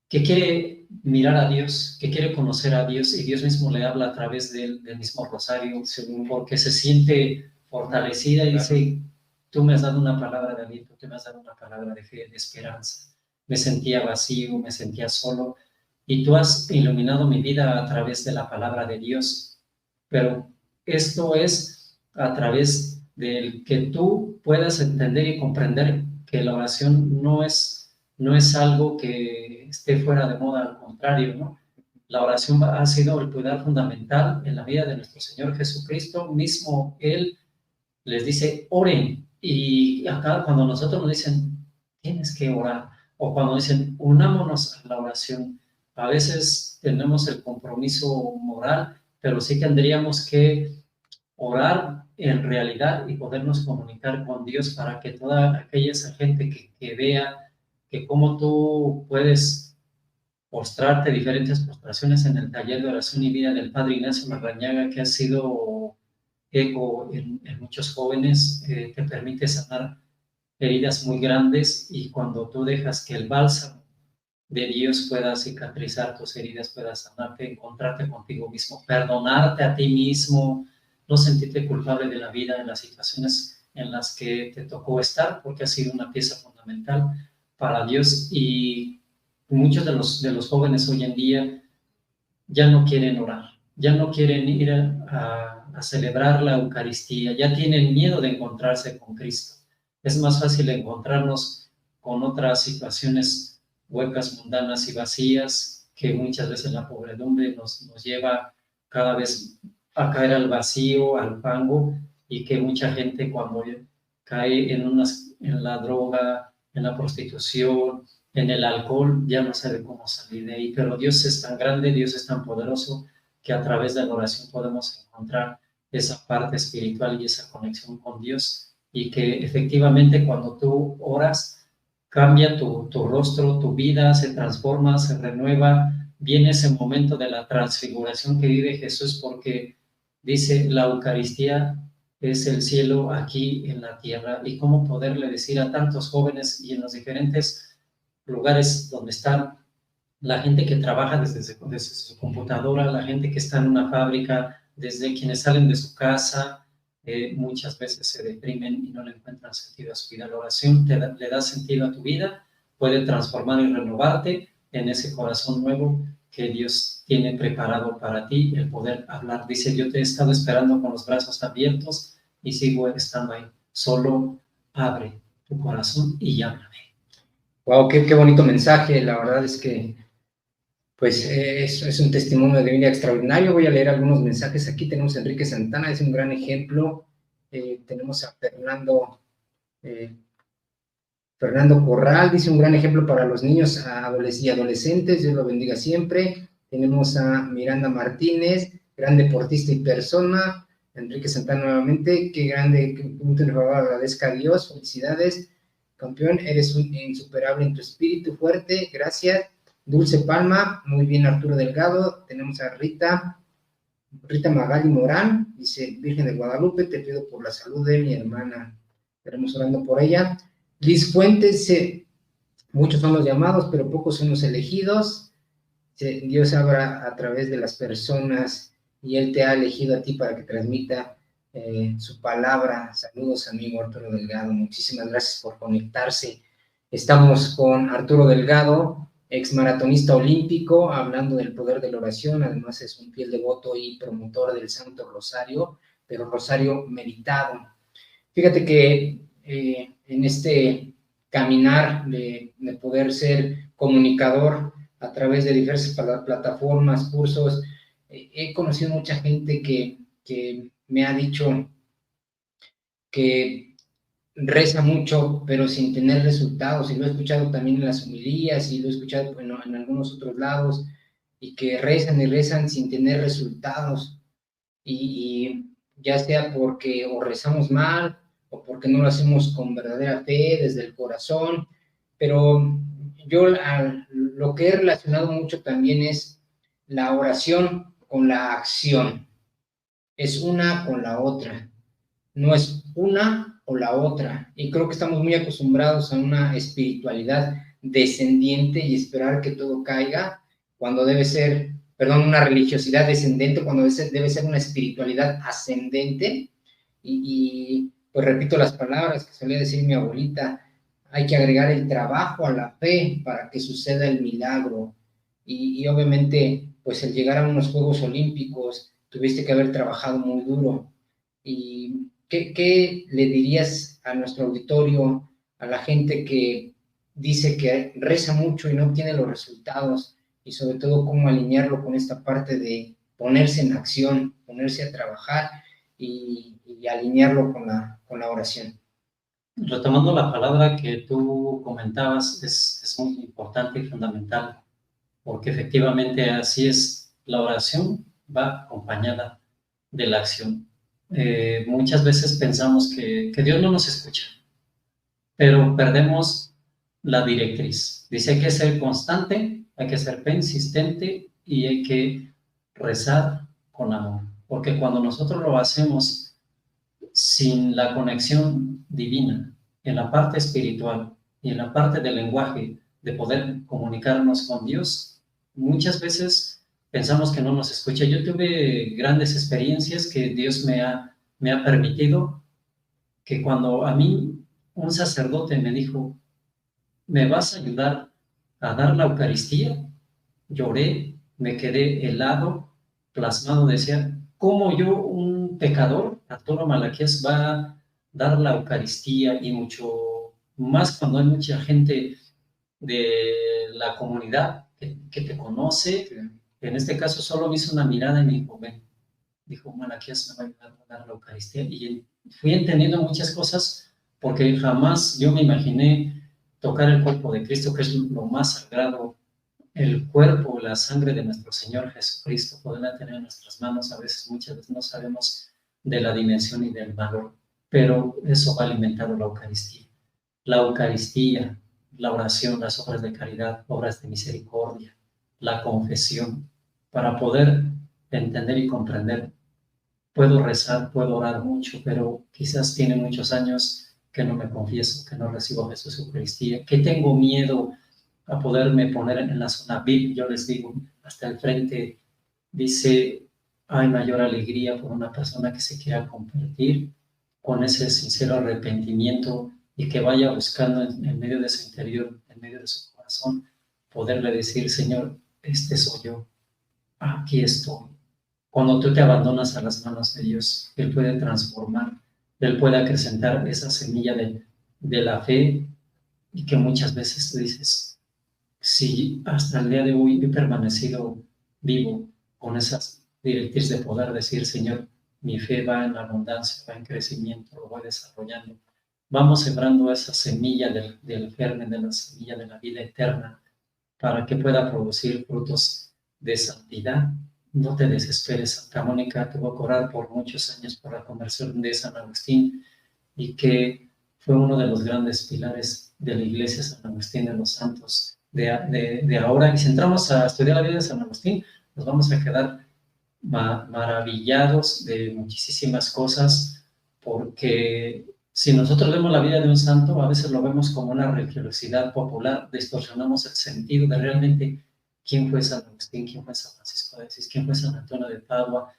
quiere mirar a Dios, que quiere conocer a Dios, y Dios mismo le habla a través del mismo rosario, porque se siente fortalecida y dice, tú me has dado una palabra de aliento, tú me has dado una palabra de fe, de esperanza. Me sentía vacío, me sentía solo, y tú has iluminado mi vida a través de la palabra de Dios. Pero esto es a través del que tú puedas entender y comprender que la oración no es algo que esté fuera de moda, al contrario, ¿no? La oración ha sido el pilar fundamental en la vida de nuestro Señor Jesucristo. Mismo Él les dice, oren. Y acá cuando nosotros nos dicen, tienes que orar, o cuando dicen, unámonos a la oración, a veces tenemos el compromiso moral, pero sí tendríamos que orar en realidad y podernos comunicar con Dios para que toda aquella gente que vea que cómo tú puedes postrarte, diferentes postraciones en el taller de oración y vida del Padre Ignacio Larrañaga, que ha sido eco en muchos jóvenes, te permite sanar heridas muy grandes, y cuando tú dejas que el bálsamo de Dios pueda cicatrizar tus heridas, pueda sanarte, encontrarte contigo mismo, perdonarte a ti mismo, no sentirte culpable de la vida, de las situaciones en las que te tocó estar, porque ha sido una pieza fundamental para Dios. Y muchos de los jóvenes hoy en día ya no quieren orar, ya no quieren ir a celebrar la Eucaristía, ya tienen miedo de encontrarse con Cristo. Es más fácil encontrarnos con otras situaciones huecas, mundanas y vacías, que muchas veces la pobredumbre nos lleva cada vez a caer al vacío, al fango, y que mucha gente cuando cae en la droga, en la prostitución, en el alcohol, ya no sabe cómo salir de ahí. Pero Dios es tan grande, Dios es tan poderoso, que a través de la oración podemos encontrar esa parte espiritual y esa conexión con Dios, y que efectivamente cuando tú oras, cambia tu rostro, tu vida se transforma, se renueva, viene ese momento de la transfiguración que vive Jesús, porque dice, la Eucaristía es el cielo aquí en la tierra. Y cómo poderle decir a tantos jóvenes y en los diferentes lugares donde están, la gente que trabaja desde su computadora, la gente que está en una fábrica, desde quienes salen de su casa, muchas veces se deprimen y no le encuentran sentido a su vida. La oración le da sentido a tu vida, puede transformar y renovarte en ese corazón nuevo que Dios tiene preparado para ti, el poder hablar. Dice, yo te he estado esperando con los brazos abiertos y sigo estando ahí. Solo abre tu corazón y háblame. Wow, qué bonito mensaje. La verdad es que pues es un testimonio de vida extraordinario. Voy a leer algunos mensajes. Aquí tenemos a Enrique Santana, es un gran ejemplo. Tenemos a Fernando Corral, dice, un gran ejemplo para los niños y adolescentes, Dios lo bendiga siempre. Tenemos a Miranda Martínez, gran deportista y persona. Enrique Santana nuevamente, qué grande, que por favor agradezca a Dios, felicidades, campeón, eres insuperable en tu espíritu, fuerte, gracias. Dulce Palma, muy bien. Arturo Delgado, tenemos a Rita Magali Morán, dice, Virgen de Guadalupe, te pido por la salud de mi hermana, estaremos orando por ella. Liz Fuentes, muchos son los llamados, pero pocos son los elegidos. Dios habla a través de las personas y Él te ha elegido a ti para que transmita su palabra. Saludos, amigo Arturo Delgado, muchísimas gracias por conectarse. Estamos con Arturo Delgado, ex maratonista olímpico, hablando del poder de la oración. Además es un fiel devoto y promotor del Santo Rosario, pero Rosario meditado. Fíjate que en este caminar de poder ser comunicador a través de diversas plataformas, cursos, he conocido mucha gente que me ha dicho que reza mucho, pero sin tener resultados, y lo he escuchado también en las homilías, y lo he escuchado en algunos otros lados, y que rezan y rezan sin tener resultados, y ya sea porque o rezamos mal, o porque no lo hacemos con verdadera fe, desde el corazón. Pero yo lo que he relacionado mucho también es la oración con la acción. Es una con la otra, no es una o la otra, y creo que estamos muy acostumbrados a una espiritualidad descendiente y esperar que todo caiga, cuando debe ser, una religiosidad descendente, cuando debe ser una espiritualidad ascendente. Y pues repito las palabras que solía decir mi abuelita, hay que agregar el trabajo a la fe para que suceda el milagro. Y obviamente, pues el llegar a unos Juegos Olímpicos, tuviste que haber trabajado muy duro. Y ¿qué le dirías a nuestro auditorio, a la gente que dice que reza mucho y no obtiene los resultados, y sobre todo cómo alinearlo con esta parte de ponerse en acción, ponerse a trabajar y alinearlo con la oración? Retomando la palabra que tú comentabas, es muy importante y fundamental, porque efectivamente así es, la oración va acompañada de la acción. Muchas veces pensamos que Dios no nos escucha, pero perdemos la directriz. Dice que es ser constante hay que ser persistente y hay que rezar con amor. Porque cuando nosotros lo hacemos sin la conexión divina, en la parte espiritual y en la parte del lenguaje, de poder comunicarnos con Dios, muchas veces pensamos que no nos escucha. Yo tuve grandes experiencias que Dios me ha permitido, que cuando a mí un sacerdote me dijo, ¿me vas a ayudar a dar la Eucaristía? Lloré, me quedé helado, plasmado, decía, ¿cómo yo, un pecador, Arturo Malaquías, va a dar la Eucaristía? Y mucho más cuando hay mucha gente de la comunidad que te conoce. En este caso solo me hizo una mirada y me dijo, ven, dijo, Malaquías me va a ayudar a dar la Eucaristía. Y fui entendiendo muchas cosas porque jamás yo me imaginé tocar el cuerpo de Cristo, que es lo más sagrado, el cuerpo, la sangre de nuestro Señor Jesucristo, poderla tener en nuestras manos. A veces, muchas veces no sabemos de la dimensión y del valor, pero eso va alimentando la Eucaristía. La Eucaristía, la oración, las obras de caridad, obras de misericordia, la confesión, para poder entender y comprender. Puedo rezar, puedo orar mucho, pero quizás tiene muchos años que no me confieso, que no recibo a Jesús Eucaristía, que tengo miedo a poderme poner en la zona VIP. Yo les digo, hasta el frente dice, hay mayor alegría por una persona que se quiera convertir con ese sincero arrepentimiento y que vaya buscando en medio de su interior, en medio de su corazón, poderle decir, Señor, este soy yo, aquí estoy. Cuando tú te abandonas a las manos de Dios, Él puede transformar, Él puede acrecentar esa semilla de la fe, y que muchas veces tú dices, si hasta el día de hoy he permanecido vivo con esas directrices de poder decir, Señor, mi fe va en abundancia, va en crecimiento, lo voy desarrollando. Vamos sembrando esa semilla del germen, de la semilla de la vida eterna, para que pueda producir frutos de santidad. No te desesperes, Santa Mónica, tuvo que orar por muchos años por la conversión de San Agustín, y que fue uno de los grandes pilares de la Iglesia, San Agustín de los Santos de ahora. Y si entramos a estudiar la vida de San Agustín, nos vamos a quedar maravillados de muchísimas cosas, porque si nosotros vemos la vida de un santo, a veces lo vemos como una religiosidad popular, distorsionamos el sentido de realmente quién fue San Agustín, quién fue San Francisco de Asís, quién fue San Antonio de Padua,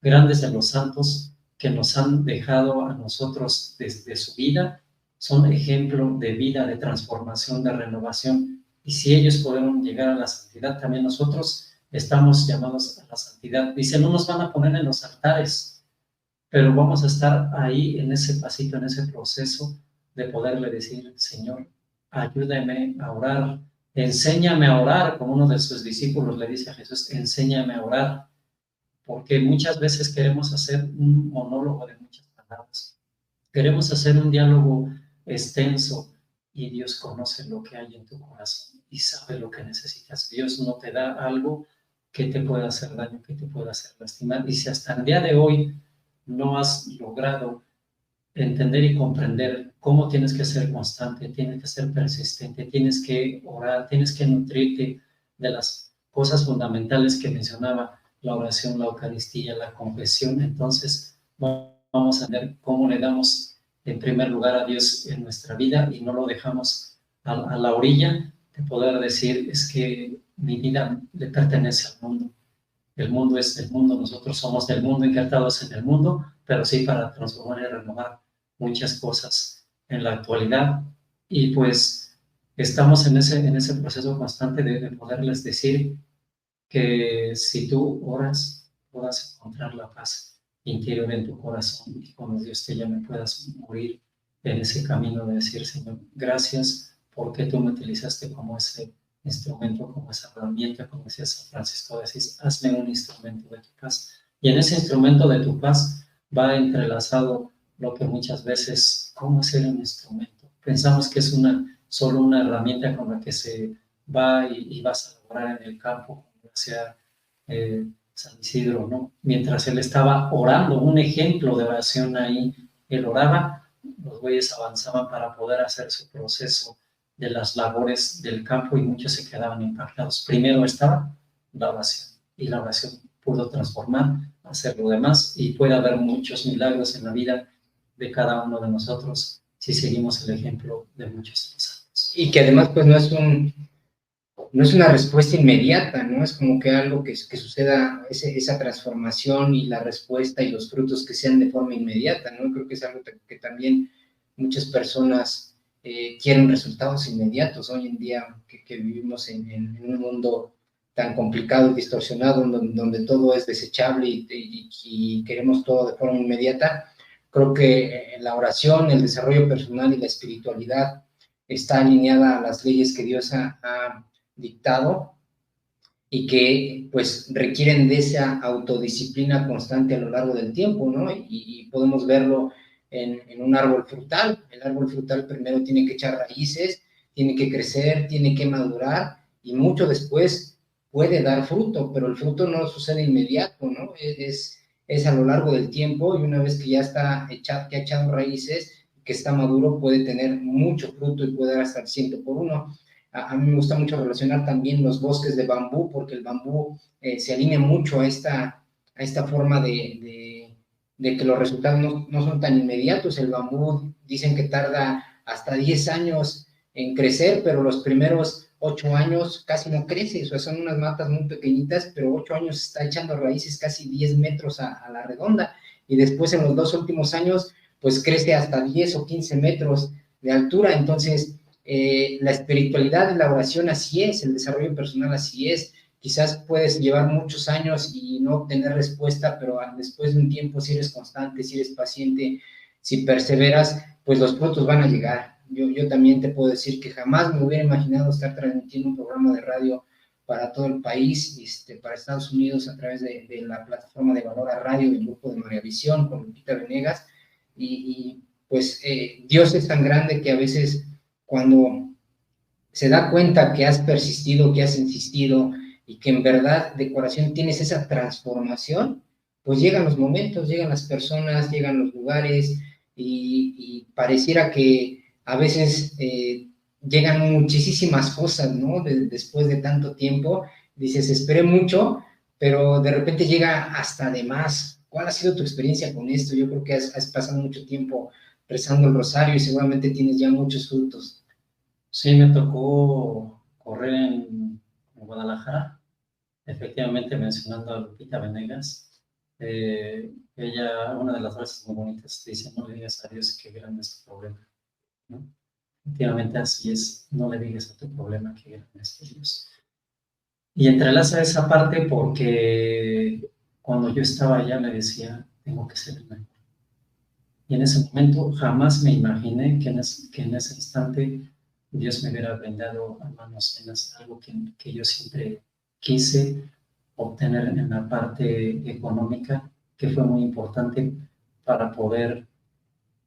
grandes de los santos que nos han dejado a nosotros desde su vida, son ejemplo de vida, de transformación, de renovación. Y si ellos pudieron llegar a la santidad, también nosotros estamos llamados a la santidad. Dice, no nos van a poner en los altares, pero vamos a estar ahí en ese pasito, en ese proceso de poderle decir, Señor, ayúdame a orar, enséñame a orar, como uno de sus discípulos le dice a Jesús, enséñame a orar, porque muchas veces queremos hacer un monólogo de muchas palabras, queremos hacer un diálogo extenso, y Dios conoce lo que hay en tu corazón y sabe lo que necesitas. Dios no te da algo que te pueda hacer daño, que te pueda hacer lastimar. Y si hasta el día de hoy no has logrado entender y comprender cómo tienes que ser constante, tienes que ser persistente, tienes que orar, tienes que nutrirte de las cosas fundamentales que mencionaba, la oración, la Eucaristía, la confesión, entonces vamos a ver cómo le damos en primer lugar a Dios en nuestra vida y no lo dejamos a la orilla de poder decir, es que mi vida le pertenece al mundo. El mundo es del mundo, nosotros somos del mundo, injertados en el mundo, pero sí para transformar y renovar muchas cosas en la actualidad. Y pues estamos en ese proceso constante de poderles decir que si tú oras, puedas encontrar la paz interior en tu corazón, y cuando Dios te llame puedas morir en ese camino de decir, Señor, gracias porque tú me utilizaste como ese instrumento, como esa herramienta, como decía San Francisco de Asís, hazme un instrumento de tu paz. Y en ese instrumento de tu paz va entrelazado lo que muchas veces, ¿cómo ser un instrumento? Pensamos que es solo una herramienta con la que se va y vas a lograr en el campo, como decía San Isidro, ¿no? Mientras él estaba orando, un ejemplo de oración ahí, él oraba, los bueyes avanzaban para poder hacer su proceso de las labores del campo y muchos se quedaban impactados. Primero estaba la oración y la oración pudo transformar, hacer lo demás y puede haber muchos milagros en la vida de cada uno de nosotros si seguimos el ejemplo de muchos santos. Y que además pues no es una respuesta inmediata, ¿no? Es como que algo que suceda, esa transformación y la respuesta y los frutos que sean de forma inmediata, ¿no? Creo que es algo que también muchas personas quieren resultados inmediatos hoy en día, que vivimos en un mundo tan complicado y distorsionado, donde todo es desechable y queremos todo de forma inmediata. Creo que la oración, el desarrollo personal y la espiritualidad está alineada a las leyes que Dios ha dictado y que pues requieren de esa autodisciplina constante a lo largo del tiempo, ¿no? Y podemos verlo en un árbol frutal. El árbol frutal primero tiene que echar raíces, tiene que crecer, tiene que madurar y mucho después puede dar fruto, pero el fruto no sucede inmediato, ¿no? Es a lo largo del tiempo y una vez que ya está echado, que ha echado raíces, que está maduro, puede tener mucho fruto y puede dar hasta el 100%. A mí me gusta mucho relacionar también los bosques de bambú, porque el bambú se alinea mucho a esta forma de que los resultados no son tan inmediatos. El bambú dicen que tarda hasta 10 años en crecer, pero los primeros 8 años casi no crece, o sea, son unas matas muy pequeñitas, pero 8 años está echando raíces casi 10 metros a la redonda, y después en los 2 últimos años, pues crece hasta 10 o 15 metros de altura. Entonces, la espiritualidad y la oración así es, el desarrollo personal así es. Quizás puedes llevar muchos años y no obtener respuesta, pero después de un tiempo, si eres constante, si eres paciente, si perseveras, pues los frutos van a llegar. Yo también te puedo decir que jamás me hubiera imaginado estar transmitiendo un programa de radio para todo el país, para Estados Unidos, a través de la plataforma de Valora Radio del grupo de María Visión con Lupita Venegas. Y pues Dios es tan grande que a veces cuando se da cuenta que has persistido, que has insistido y que en verdad de corazón tienes esa transformación, pues llegan los momentos, llegan las personas, llegan los lugares y pareciera que a veces llegan muchísimas cosas, ¿no? Después de tanto tiempo, dices, esperé mucho, pero de repente llega hasta de más. ¿Cuál ha sido tu experiencia con esto? Yo creo que has pasado mucho tiempo rezando el rosario y seguramente tienes ya muchos frutos. Sí, me tocó correr en Guadalajara, efectivamente mencionando a Lupita Venegas. Ella, una de las frases muy bonitas, dice, no le digas a Dios qué grande es tu problema, ¿no? Efectivamente así es, no le digas a tu problema qué grande es Dios. Y entrelaza esa parte porque cuando yo estaba allá le decía, tengo que ser el mejor. Y en ese momento jamás me imaginé que en ese instante Dios me hubiera brindado a manos llenas algo que yo siempre quise obtener en la parte económica, que fue muy importante para poder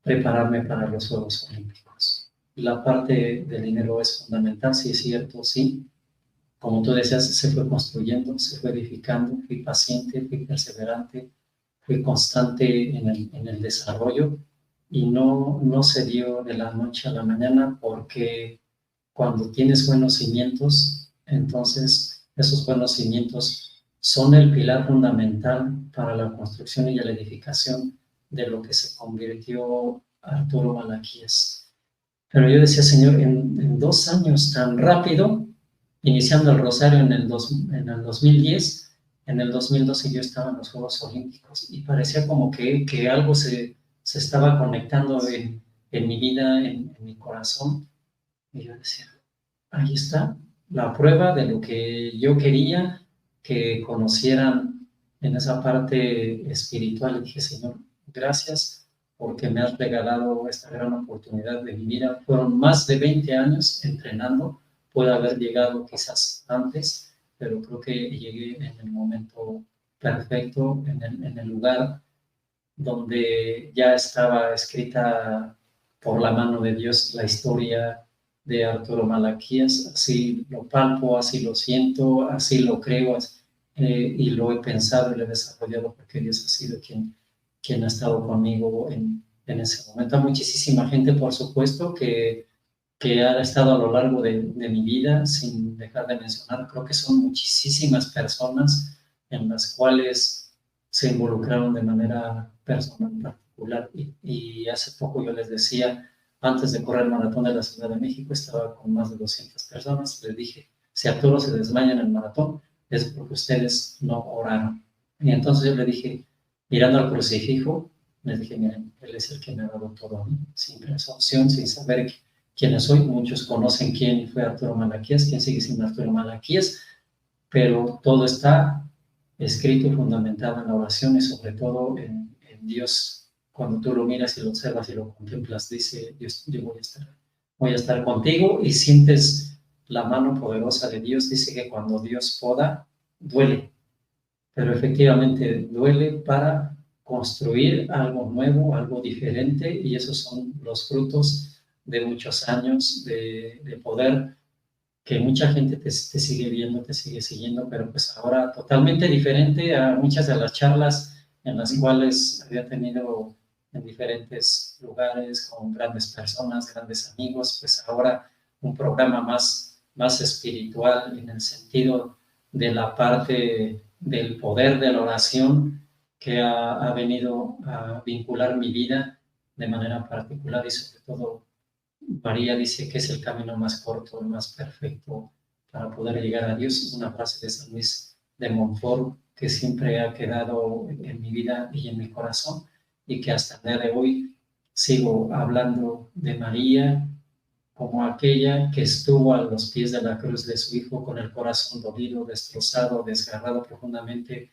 prepararme para los Juegos Olímpicos. La parte del dinero es fundamental, sí es cierto, sí. Como tú decías, se fue construyendo, se fue edificando, fui paciente, fui perseverante, fui constante en el desarrollo y no se dio de la noche a la mañana, porque cuando tienes buenos cimientos, entonces esos buenos cimientos son el pilar fundamental para la construcción y la edificación de lo que se convirtió Arturo Malaquías. Pero yo decía, Señor, en 2 años tan rápido, iniciando el Rosario en el 2010, en el 2012 yo estaba en los Juegos Olímpicos y parecía como que algo se estaba conectando en mi vida, en mi corazón. Y yo decía, ahí está la prueba de lo que yo quería que conocieran en esa parte espiritual. Y dije, Señor, gracias porque me has regalado esta gran oportunidad de mi vida. Fueron más de 20 años entrenando, puede haber llegado quizás antes, pero creo que llegué en el momento perfecto, en el lugar donde ya estaba escrita por la mano de Dios la historia de Arturo Malaquías. Así lo palpo, así lo siento, así lo creo, y lo he pensado y lo he desarrollado porque Dios ha sido quien ha estado conmigo en ese momento. Hay muchísima gente, por supuesto, que que ha estado a lo largo de mi vida, sin dejar de mencionar, creo que son muchísimas personas en las cuales se involucraron de manera personal particular. Y hace poco yo les decía, antes de correr el maratón de la Ciudad de México, estaba con más de 200 personas. Les dije, si Arturo se desmaya en el maratón, es porque ustedes no oraron. Y entonces yo le dije, mirando al crucifijo, les dije, miren, Él es el que me ha dado todo a mí, sin presunción, sin saber quiénes soy. Muchos conocen quién fue Arturo Malaquías, quién sigue siendo Arturo Malaquías, pero todo está escrito y fundamentado en la oración y sobre todo en Dios. Cuando tú lo miras y lo observas y lo contemplas, dice Dios, yo voy a estar contigo, y sientes la mano poderosa de Dios. Dice que cuando Dios poda, duele, pero efectivamente duele para construir algo nuevo, algo diferente, y esos son los frutos de muchos años de poder, que mucha gente te sigue viendo, te sigue siguiendo, pero pues ahora totalmente diferente a muchas de las charlas en las cuales había tenido en diferentes lugares con grandes personas, grandes amigos. Pues ahora un programa más espiritual, en el sentido de la parte del poder de la oración, que ha venido a vincular mi vida de manera particular. Y sobre todo María dice que es el camino más corto, el más perfecto para poder llegar a Dios. Una frase de San Luis de Montfort que siempre ha quedado en mi vida y en mi corazón, y que hasta el día de hoy sigo hablando de María como aquella que estuvo a los pies de la cruz de su Hijo con el corazón dolido, destrozado, desgarrado profundamente.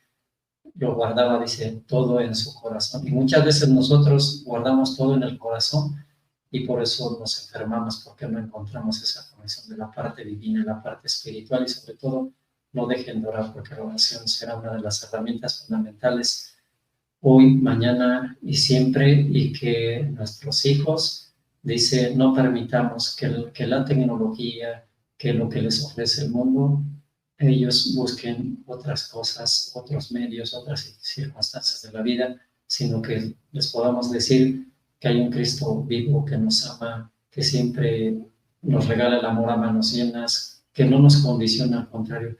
Lo guardaba, dice, todo en su corazón. Y muchas veces nosotros guardamos todo en el corazón, y por eso nos enfermamos, porque no encontramos esa conexión de la parte divina, la parte espiritual. Y sobre todo, no dejen de orar, porque la oración será una de las herramientas fundamentales hoy, mañana y siempre. Y que nuestros hijos, dice, no permitamos que la tecnología, que lo que les ofrece el mundo, ellos busquen otras cosas, otros medios, otras circunstancias de la vida, sino que les podamos decir que hay un Cristo vivo que nos ama, que siempre nos regala el amor a manos llenas, que no nos condiciona, al contrario,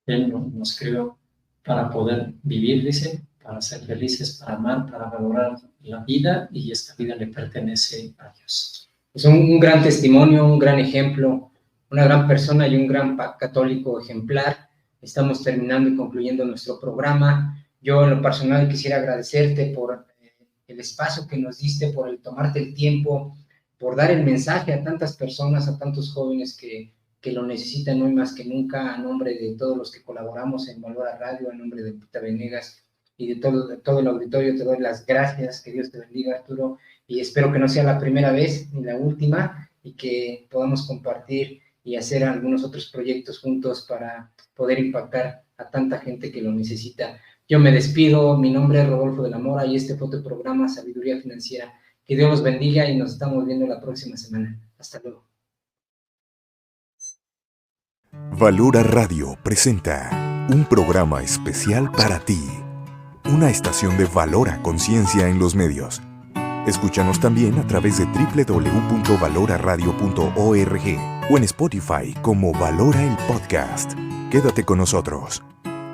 Él nos creó para poder vivir, dice, para ser felices, para amar, para valorar la vida, y esta vida le pertenece a Dios. Es un gran testimonio, un gran ejemplo, una gran persona y un gran católico ejemplar. Estamos terminando y concluyendo nuestro programa. Yo en lo personal quisiera agradecerte por el espacio que nos diste, por el tomarte el tiempo, por dar el mensaje a tantas personas, a tantos jóvenes que lo necesitan hoy más que nunca. A nombre de todos los que colaboramos en Valora Radio, a nombre de Pita Venegas y de todo el auditorio, te doy las gracias. Que Dios te bendiga, Arturo, y espero que no sea la primera vez ni la última, y que podamos compartir y hacer algunos otros proyectos juntos para poder impactar a tanta gente que lo necesita. Yo me despido, mi nombre es Rodolfo de la Mora y este fue tu programa Sabiduría Financiera. Que Dios los bendiga y nos estamos viendo la próxima semana. Hasta luego. Valora Radio presenta un programa especial para ti, una estación de Valora Conciencia en los medios. Escúchanos también a través de www.valoraradio.org o en Spotify como Valora el Podcast. Quédate con nosotros.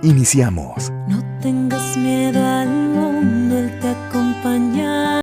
Iniciamos. No tengas miedo al mundo,